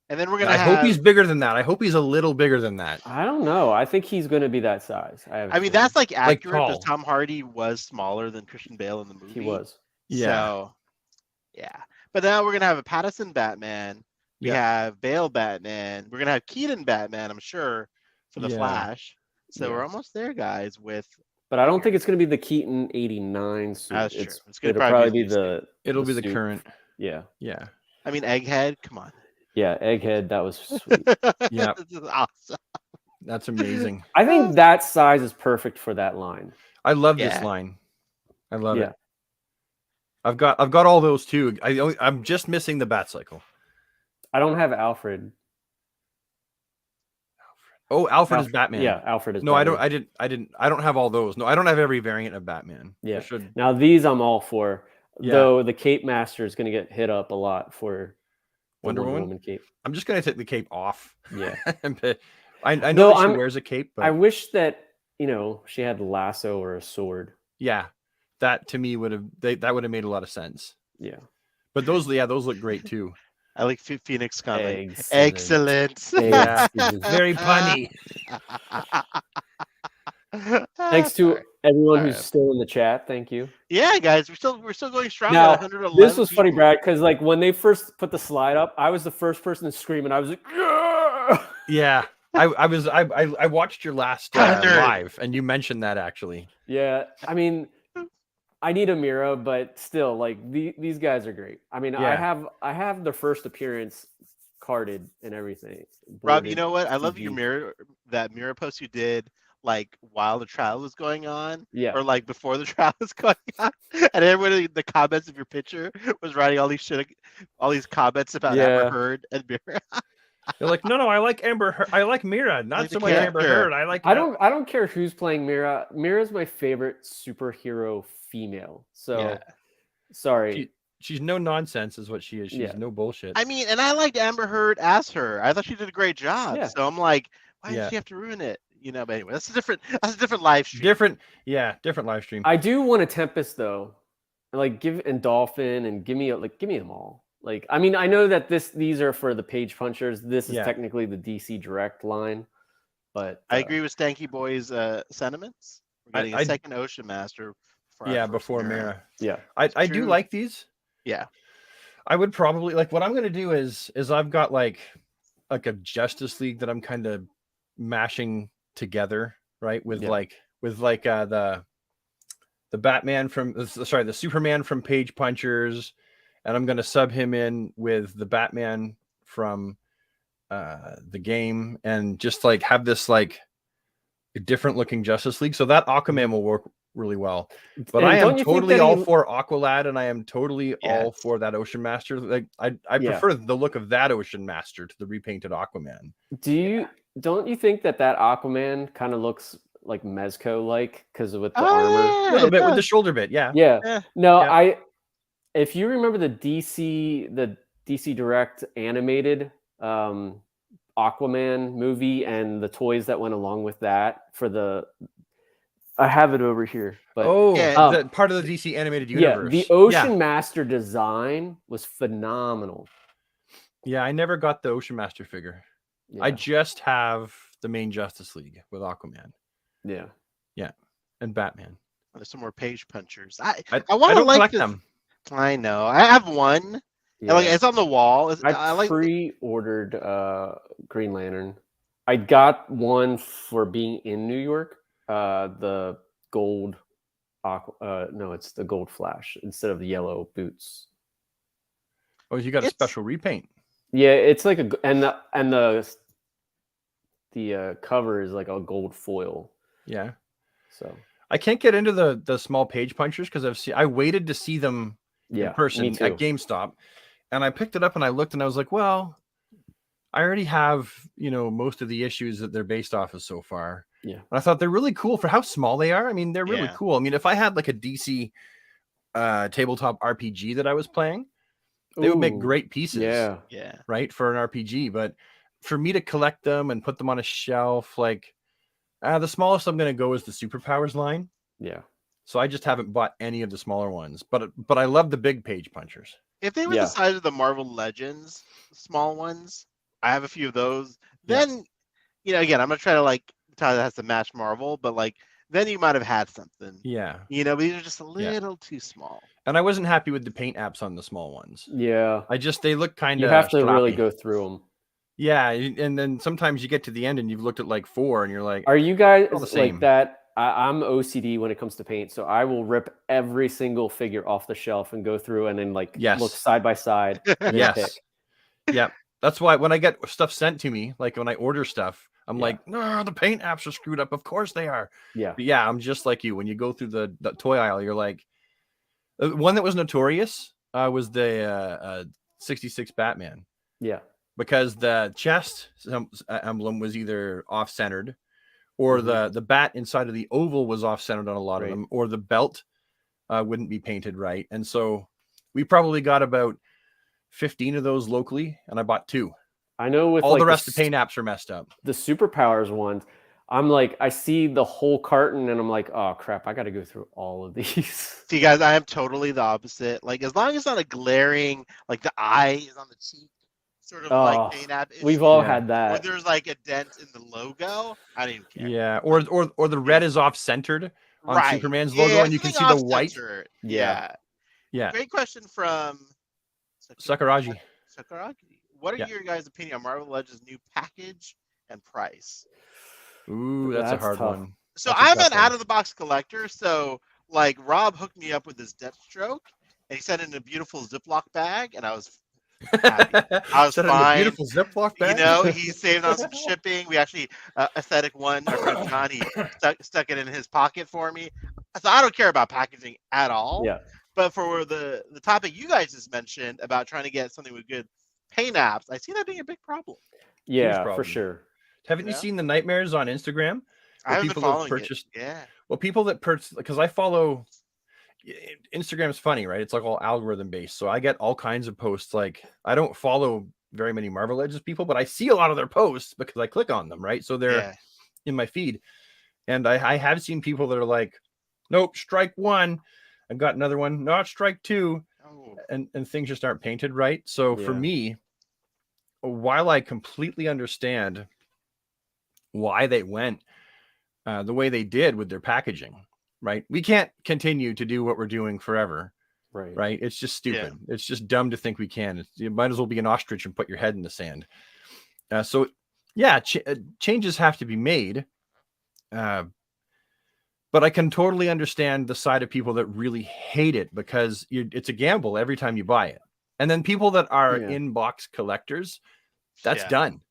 And then we're gonna. I hope he's bigger than that. I hope he's a little bigger than that. I don't know. I think he's going to be that size. I mean, that's like accurate because Tom Hardy was smaller than Christian Bale in the movie. He was. Yeah. So, but now we're gonna have a Pattinson Batman. We have Bale Batman. We're gonna have Keaton Batman, I'm sure, for the Flash. So we're almost there, guys. But I don't think it's going to be the Keaton '89 suit. That's true. It'll probably be the. It'll be the current. Yeah. Yeah. I mean, Egghead. Come on. Yeah, Egghead. That was sweet. Yeah. This is awesome. That's amazing. I think that size is perfect for that line. I love this line. I love it. I've got all those too. I'm just missing the Batcycle. I don't have Alfred. Oh, Alfred is Batman. Yeah, Alfred is. No, Batman. I don't have all those. No, I don't have every variant of Batman. Yeah. Now these I'm all for. Though the Cape Master is going to get hit up a lot for Wonder Woman cape. I'm just gonna take the cape off. Yeah. I know No, that she wears a cape, but I wish that she had a lasso or a sword. yeah, that to me would have made a lot of sense. Yeah. But those look great too. I like Phoenix comment. Excellent. Yeah, very punny. Thanks to everyone All who's right. still in the chat. Thank you. Yeah, guys, we're still going strong. Now, 111 this was funny, people. Brad, because like when they first put the slide up, I was the first person to scream, and I was like, "Yeah!" Yeah, I watched your last live, and you mentioned that actually. Yeah, I mean, I need a mirror, but still, like these guys are great. I mean, Yeah. I have their first appearance carded and everything. Rob, you boarded, know what? I love TV. that mirror post you did like while the trial was going on, Yeah. or like before the trial was going on, and everybody in the comments of your picture was writing all these comments about Amber Heard and Mirror. They're like, no, I like Amber Heard. I like Mira, not Like the so much Amber character. Heard. I don't care who's playing Mira. Mira's my favorite superhero female. So Yeah. sorry. She's no nonsense, is what she is. She's Yeah. no bullshit. I mean, and I liked Amber Heard as her. I thought she did a great job. Yeah. So I'm like, why did she have to ruin it? But anyway, that's a different live stream. Different live stream. I do want a Tempest though. Like and Dolphin and give me them all. Like, I mean, I know that these are for the page punchers. This is technically the DC Direct line, but I agree with Stanky Boy's sentiments. We're getting a second Ocean Master. Before Mira. Yeah, I do like these. Yeah, I would probably what I'm gonna do is I've got like a Justice League that I'm kind of mashing together, right? With the Batman the Superman from Page Punchers, and I'm gonna sub him in with the Batman from the game, and just like have this like a different looking Justice League. So that Aquaman will work really well. But I am totally all for Aqualad, and I am totally all for that Ocean Master. Like I prefer the look of that Ocean Master to the repainted Aquaman. Don't you think that Aquaman kind of looks like Mezco like because with the armor? A little bit with the shoulder bit, yeah. No, if you remember the DC Direct animated Aquaman movie and the toys that went along with that I have it over here. But part of the DC animated universe. Yeah, the Ocean Master design was phenomenal. Yeah, I never got the Ocean Master figure. Yeah. I just have the main Justice League with Aquaman. Yeah. Yeah. And Batman. There's some more Page Punchers. I want to collect them. I know. I have one. Yeah. Like it's on the wall. I pre-ordered Green Lantern. I got one for being in New York. The gold it's the gold Flash instead of the yellow boots. Oh, you got a special repaint. Yeah, it's like and the cover is like a gold foil. Yeah. So I can't get into the small Page Punchers because I waited to see them in person at GameStop, and I picked it up and I looked and I was like, well, I already have most of the issues that they're based off of so far. Yeah. And I thought they're really cool for how small they are. I mean, they're really cool. I mean, if I had like a DC tabletop RPG that I was playing, they would make great pieces. Yeah. Yeah. Right. For an RPG. But for me to collect them and put them on a shelf, like the smallest I'm going to go is the Superpowers line. Yeah. So I just haven't bought any of the smaller ones, but I love the big Page Punchers. If they were the size of the Marvel Legends, small ones, I have a few of those. Then, again, I'm going to try to tell that has to match Marvel, but then you might have had something. Yeah. But these are just a little too small. And I wasn't happy with the paint apps on the small ones. Yeah. They look kind of. You have to really go through them. Yeah. And then sometimes you get to the end and you've looked at like 4 and you're like, are you guys like that? I'm OCD when it comes to paint. So I will rip every single figure off the shelf and go through and then look side by side. Yes. Yeah. That's why when I get stuff sent to me, like when I order stuff, I'm like, no, the paint apps are screwed up. Of course they are. Yeah. But I'm just like you. When you go through the toy aisle, you're like, one that was notorious was the 66 Batman. Yeah. Because the chest emblem was either off-centered or the bat inside of the oval was off-centered on a lot of them, or the belt wouldn't be painted right. And so we probably got about 15 of those locally, and I bought 2. I know with All like the rest of the paint apps are messed up. The superpowers ones, I'm like, I see the whole carton and I'm like, oh crap, I got to go through all of these. See, guys, I am totally the opposite. Like, as long as it's not a glaring, like the eye is on the cheek, sort of like paint app issue, We've all Yeah. had or that. there's like a dent in the logo, I don't even care. Yeah, or the red is off centered on Right. Superman's Yeah, logo, and you can see something the white. off-center. Yeah. Yeah, Great question from Sakuragi. Sakuragi. What are Yeah. your guys' opinion on Marvel Legends' new package and price? Ooh, that's a That's hard tough. one. So That's a I'm tough an one. out-of-the-box collector. So like Rob hooked me up with this Deathstroke, and he sent in a beautiful Ziploc bag, and I was happy. I was Set in a fine. beautiful Ziploc bag. You know, he saved on some shipping. We actually, Aesthetic One, our friend John, he stuck it in his pocket for me. So I don't care about packaging at all. Yeah. But for the topic you guys just mentioned about trying to get something with good paint apps, I see that being a big problem. Yeah, for problem. sure. Haven't you Yeah. seen the nightmares on Instagram? I haven't been people have following purchased. it. Yeah. Well, people that purchase, because I follow. Instagram's funny, right? It's like all algorithm based, so I get all kinds of posts. Like, I don't follow very many Marvel Legends people, but I see a lot of their posts because I click on them, right? So they're in my feed, and I have seen people that are like, nope, strike 1. I got another one, not strike 2. Oh. And things just aren't painted right. So for Yeah. me, while I completely understand why they went the way they did with their packaging, right? We can't continue to do what we're doing forever, Right. right? It's just stupid. It's just dumb to think we can. You might as well be an ostrich and put your head in the sand. So yeah, changes have to be made. But I can totally understand the side of people that really hate it because it's a gamble every time you buy it. And then people that are in-box collectors, that's done.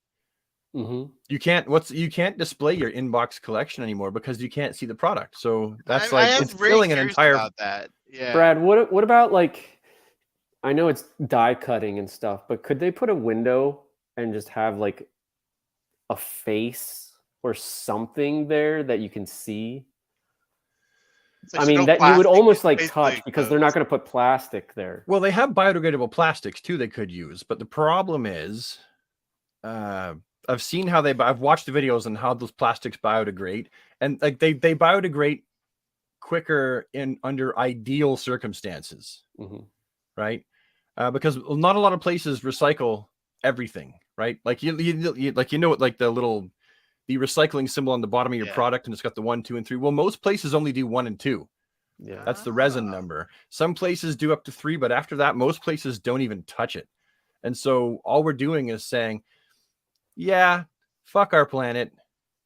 Mm-hmm. You can't display your inbox collection anymore because you can't see the product. So that's it's really filling an curious entire. about that. Yeah. Brad, what about like, I know it's die cutting and stuff, but could they put a window and just have like a face or something there that you can see? Like I mean, no that you would plastic, almost it's like basically touch because they're not going to put plastic there. Well, they have biodegradable plastics too they could use, but the problem is, I've seen how I've watched the videos on how those plastics biodegrade, and like they biodegrade quicker under ideal circumstances, right? Because not a lot of places recycle everything, right? Like you know, like the recycling symbol on the bottom of your product, and it's got the 1, 2, and 3. Well, most places only do 1 and 2. Yeah, that's the resin number. Some places do up to 3, but after that, most places don't even touch it. And so all we're doing is saying, yeah, fuck our planet.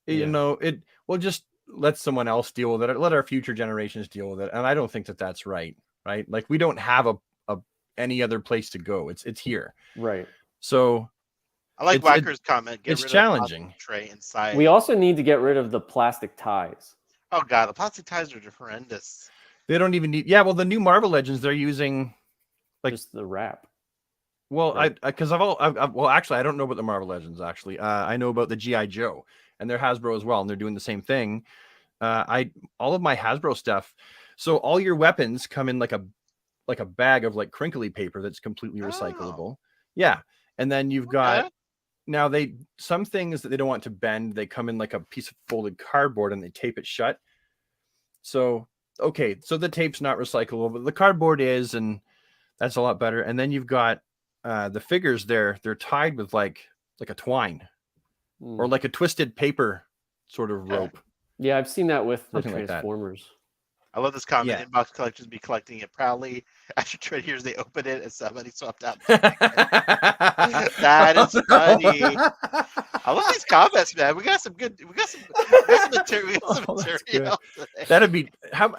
You know, we'll just let someone else deal with it. Let our future generations deal with it. And I don't think that that's right. Right. Like we don't have any other place to go. It's here. Right. So I like Wacker's comment. It's challenging. Tray inside. We also need to get rid of the plastic ties. Oh god, the plastic ties are horrendous. They don't even need. Yeah, well, the new Marvel Legends they're using like just the wrap. Well, right. Well, actually, I don't know about the Marvel Legends. Actually, I know about the GI Joe, and they're Hasbro as well, and they're doing the same thing. All of my Hasbro stuff. So all your weapons come in like a bag of like crinkly paper that's completely recyclable. Yeah, and then you've got now some things that they don't want to bend. They come in like a piece of folded cardboard and they tape it shut. So so the tape's not recyclable, but the cardboard is, and that's a lot better. And then you've got the figures they're tied with like a twine or like a twisted paper sort of rope. Yeah, I've seen that with Something the Transformers. I love this comment. Inbox collectors be collecting it proudly. After 20 years, they open it and somebody swapped out. That is funny. I love these comments, man. We got some material. That'd be how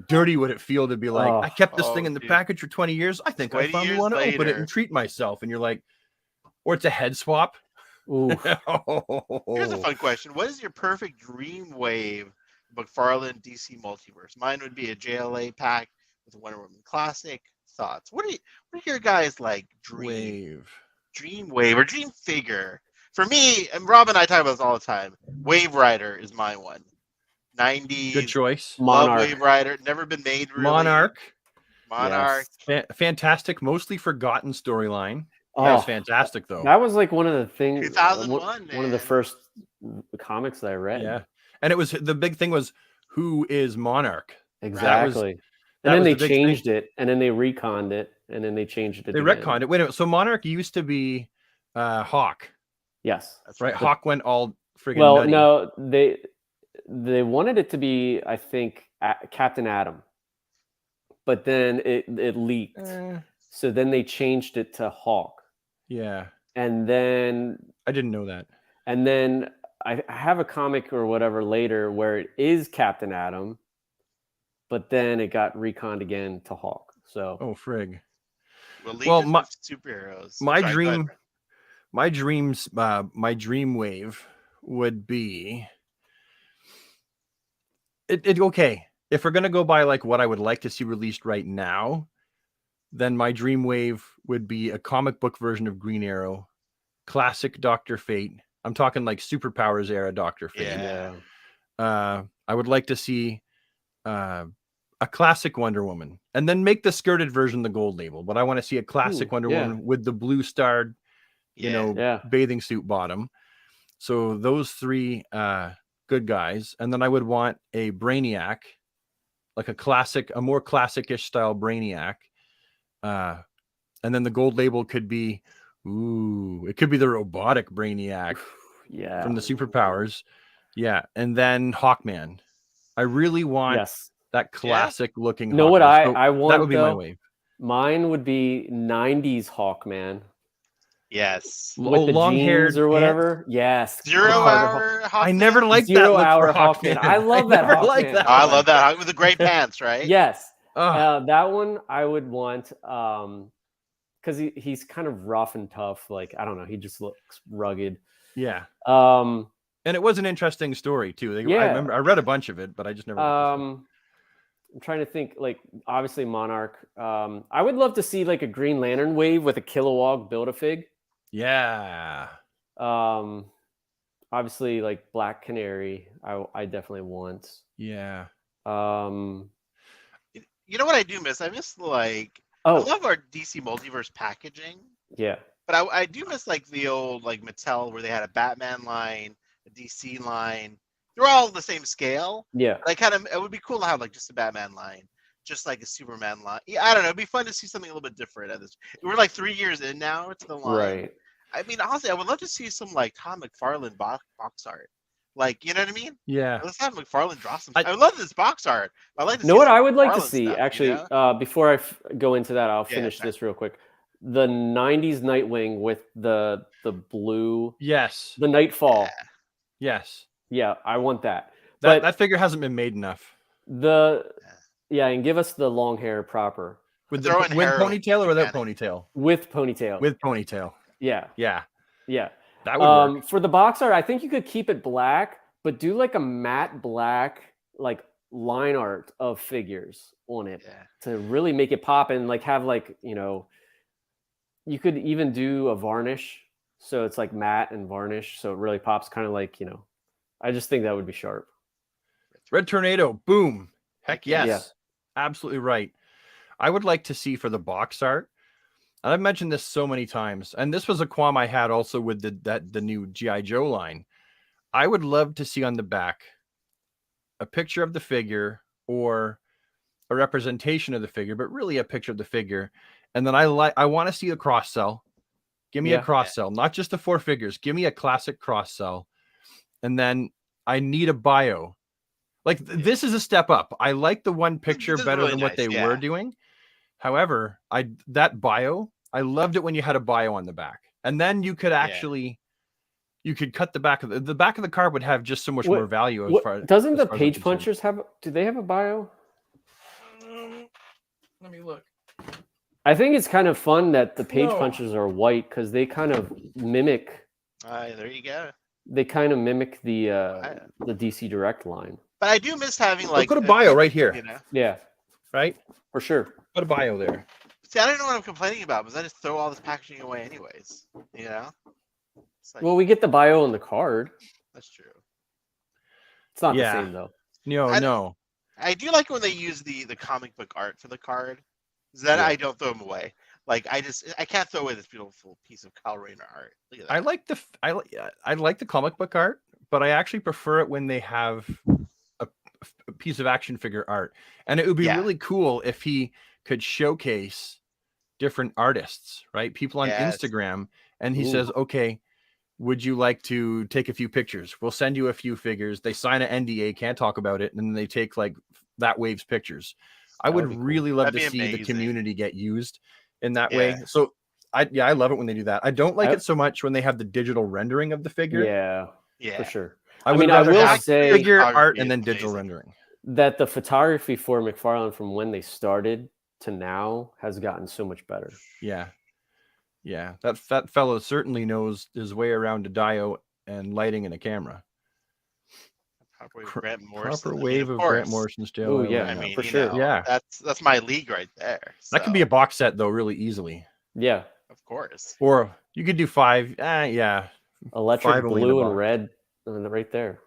dirty would it feel to be like, I kept this thing in the package for 20 years. I think I finally want to open it and treat myself. And you're like, or it's a head swap. Ooh. Here's a fun question. What is your perfect dream wave McFarlane DC multiverse? Mine would be a JLA pack with a Wonder Woman classic. Thoughts? What are your guys like dream wave or dream figure? For me, and Rob and I talk about this all the time, Wave Rider is my one. 90s. Good choice. Monarch. Wave Rider. Never been made really. Monarch. Monarch. Fantastic, mostly forgotten storyline. That was fantastic, though. That was like one of the things. 2001, one of the first comics that I read. Yeah, and it was the big thing was who is Monarch? Exactly. And then they changed it, and then they reconned it, and then they changed it. They retconned it. Wait a minute. So Monarch used to be Hawk. Yes, that's right. Hawk went all friggin' well, nutty. no, they wanted it to be, I think, Captain Atom, but then it leaked. So then they changed it to Hawk. Yeah. And then I didn't know that. And then I have a comic or whatever later where it is Captain Atom, but then it got reconned again to Hawk. So frig. Well, my superheroes. My dream wave would be it okay. If we're gonna go by like what I would like to see released right now, then my dream wave would be a comic book version of Green Arrow, classic Dr. Fate. I'm talking like Superpowers era Dr. Fate. Yeah. I would like to see a classic Wonder Woman, and then make the skirted version the gold label. But I want to see a classic Wonder Woman with the blue starred, bathing suit bottom. So those three good guys, and then I would want a Brainiac, like a more classic-ish style Brainiac. And then the gold label could be, it could be the robotic Brainiac, from the Superpowers, and then Hawkman. I really want that classic looking. You know what I want? That would be my wave. Mine would be '90s Hawkman. Yes, with the long-haired or whatever. Yes, 0 Hour Hawkman. I never liked that 0 look Hour for Hawkman. I love that Hawkman. Oh, I love that with the gray pants, right? Yes, that one I would want because he's kind of rough and tough. Like, I don't know, he just looks rugged. Yeah. And it was an interesting story too. I remember I read a bunch of it, but I just never. I'm trying to think. Like, obviously Monarch. I would love to see like a Green Lantern wave with a Kilowog Build-A-Fig. Yeah. Obviously like Black Canary. I definitely want. Yeah. You know what I do miss? I miss I love our DC Multiverse packaging. Yeah. But I do miss like the old like Mattel where they had a Batman line, a DC line. They're all the same scale. Yeah. Like it would be cool to have like just a Batman line, just like a Superman line. Yeah, I don't know. It'd be fun to see something a little bit different at this. We're like 3 years in now to the line. Right. I mean, honestly, I would love to see some like Tom McFarlane box art. Like, you know what I mean? Yeah. Let's have McFarlane draw some. I would love this box art. I like to see what I would like to McFarlane see stuff, actually. you know? Before I go into that, I'll finish this real quick. The '90s Nightwing with the blue. Yes. The Nightfall. Yeah. Yes. Yeah, I want that. That figure hasn't been made enough. And give us the long hair proper. With ponytail or without ponytail? With ponytail. With ponytail. Yeah. Yeah. Yeah. That would work. For the box art, I think you could keep it black, but do like a matte black like line art of figures on it to really make it pop, and like have like, you know, you could even do a varnish. So it's like matte and varnish. So it really pops, kind of like, you know, I just think that would be sharp. Red Tornado. Boom. Heck yes. Yeah. Absolutely right. I would like to see for the box art, and I've mentioned this so many times, and this was a qualm I had also with the new G.I. Joe line. I would love to see on the back a picture of the figure or a representation of the figure, but really a picture of the figure. And then I want to see a cross sell. Give me a cross sell, not just the 4 figures. Give me a classic cross sell. And then I need a bio. Like, this is a step up. I like the one picture better really than what they were doing. However, that bio, I loved it when you had a bio on the back. And then you could actually you could cut the back of the card would have just so much more value as far. Doesn't the Page Punchers do they have a bio? Let me look. I think it's kind of fun that the Page Punchers are white because they kind of mimic. There you go. They kind of mimic the DC Direct line. But I do miss having like put a bio right here. You know? Yeah. Right? For sure. Put a bio there. See, I don't know what I'm complaining about because I just throw all this packaging away anyways. You know? Like, well, we get the bio on the card. That's true. It's not the same though. No. I do like when they use the comic book art for the card. Then Yeah. I don't throw them away. Like I can't throw away this beautiful piece of Kyle Rayner art. Look at that. I like the comic book art, but I actually prefer it when they have a piece of action figure art. And it would be really cool if he could showcase different artists, right? People on Instagram, and he says, "Okay, would you like to take a few pictures? We'll send you a few figures." They sign an NDA, can't talk about it, and then they take like that wave's pictures. I would really love to see the community get used in that way. So I love it when they do that. I don't like it so much when they have the digital rendering of the figure. For sure. I will say figure art and then digital rendering. That the photography for McFarlane from when they started to now has gotten so much better. Yeah. That fellow certainly knows his way around a diode and lighting and a camera. Proper wave of Grant Morrison still. Oh yeah, I mean, for sure. Yeah, that's my league right there. So. That could be a box set though, really easily. Yeah, of course. Or you could do 5. Yeah, electric blue and red, right there.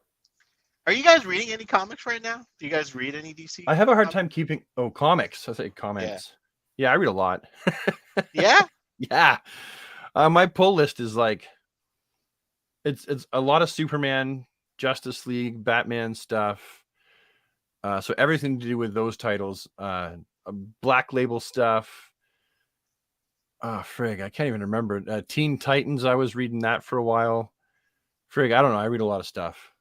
Are you guys reading any comics right now? Do you guys read any DC? I have a hard time keeping. Oh, comics. I say comics. Yeah, I read a lot. Yeah. Yeah. My pull list is like it's a lot of Superman, Justice League, Batman stuff. So everything to do with those titles. Black Label stuff. Oh, frig, I can't even remember. Teen Titans, I was reading that for a while. Frig, I don't know. I read a lot of stuff.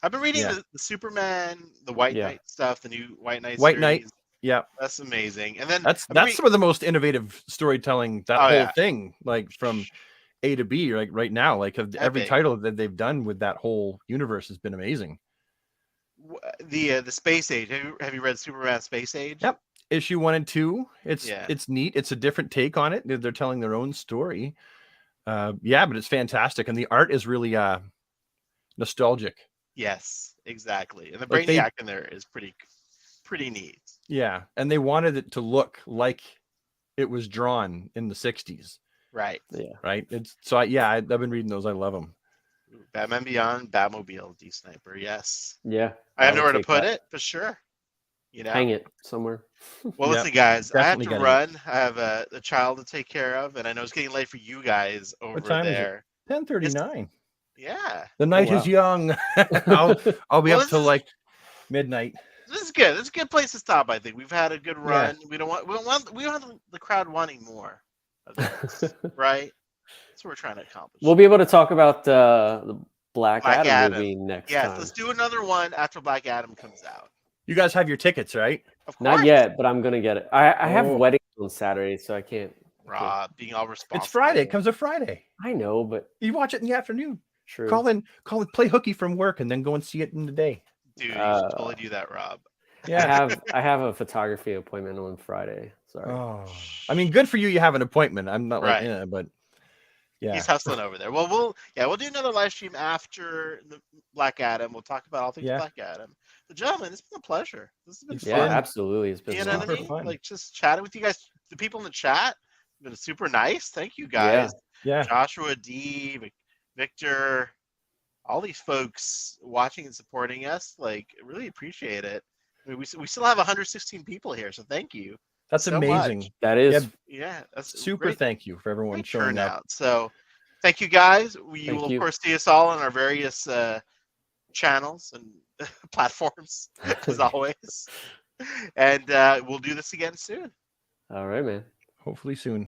I've been reading the Superman, the White Knight stuff, the new White Knight White series. Knight. Yeah, that's amazing. And then that's some of the most innovative storytelling. That whole thing, like from A to B, like right now, like every title that they've done with that whole universe has been amazing. The Space Age. Have you read Superman Space Age? Yep. Issue 1 and 2. It's neat. It's a different take on it. They're telling their own story. But it's fantastic, and the art is really nostalgic. Yes, exactly. And the Brainiac in there is pretty neat. Yeah, and they wanted it to look like it was drawn in the 60s. Right. Yeah. Right. I've been reading those. I love them. Batman Beyond, Batmobile, D-Sniper. Yes. Yeah. I have nowhere to put it, for sure. You know, hang it somewhere. Well, listen, guys, I have to run. I have a child to take care of, and I know it's getting late for you guys over what time there. Is it? 10:39. Yeah. The night is young. I'll be up till like midnight. This is good. This is a good place to stop. I think we've had a good run. Yeah. We don't want the crowd wanting more of this, right? That's what we're trying to accomplish. We'll be able to talk about the Black Adam movie next time. Yes, let's do another one after Black Adam comes out. You guys have your tickets, right? Of course. Not yet, but I'm gonna get it. I have weddings on Saturday, so I can't. Rob, being all responsible. It's Friday. It comes a Friday. I know, but you watch it in the afternoon. True. Call in, play hooky from work, and then go and see it in the day. Dude, you should totally do that, Rob. Yeah, I have a photography appointment on Friday. Sorry. Oh, I mean, good for you. You have an appointment. I'm not but yeah, he's hustling over there. Well, we'll do another live stream after the Black Adam. We'll talk about all things Black Adam. But gentlemen, it's been a pleasure. This has been fun. Yeah, absolutely. It's been super fun. Like just chatting with you guys. The people in the chat have been super nice. Thank you guys. Yeah. Joshua D, Victor, all these folks watching and supporting us. Like, really appreciate it. I mean, we still have 116 people here, so thank you. That's so amazing. Much. That is. Yeah, that's super. Great, thank you for everyone showing up. So, thank you guys. You will of course see us all on our various channels and platforms as always. And we'll do this again soon. All right, man. Hopefully soon.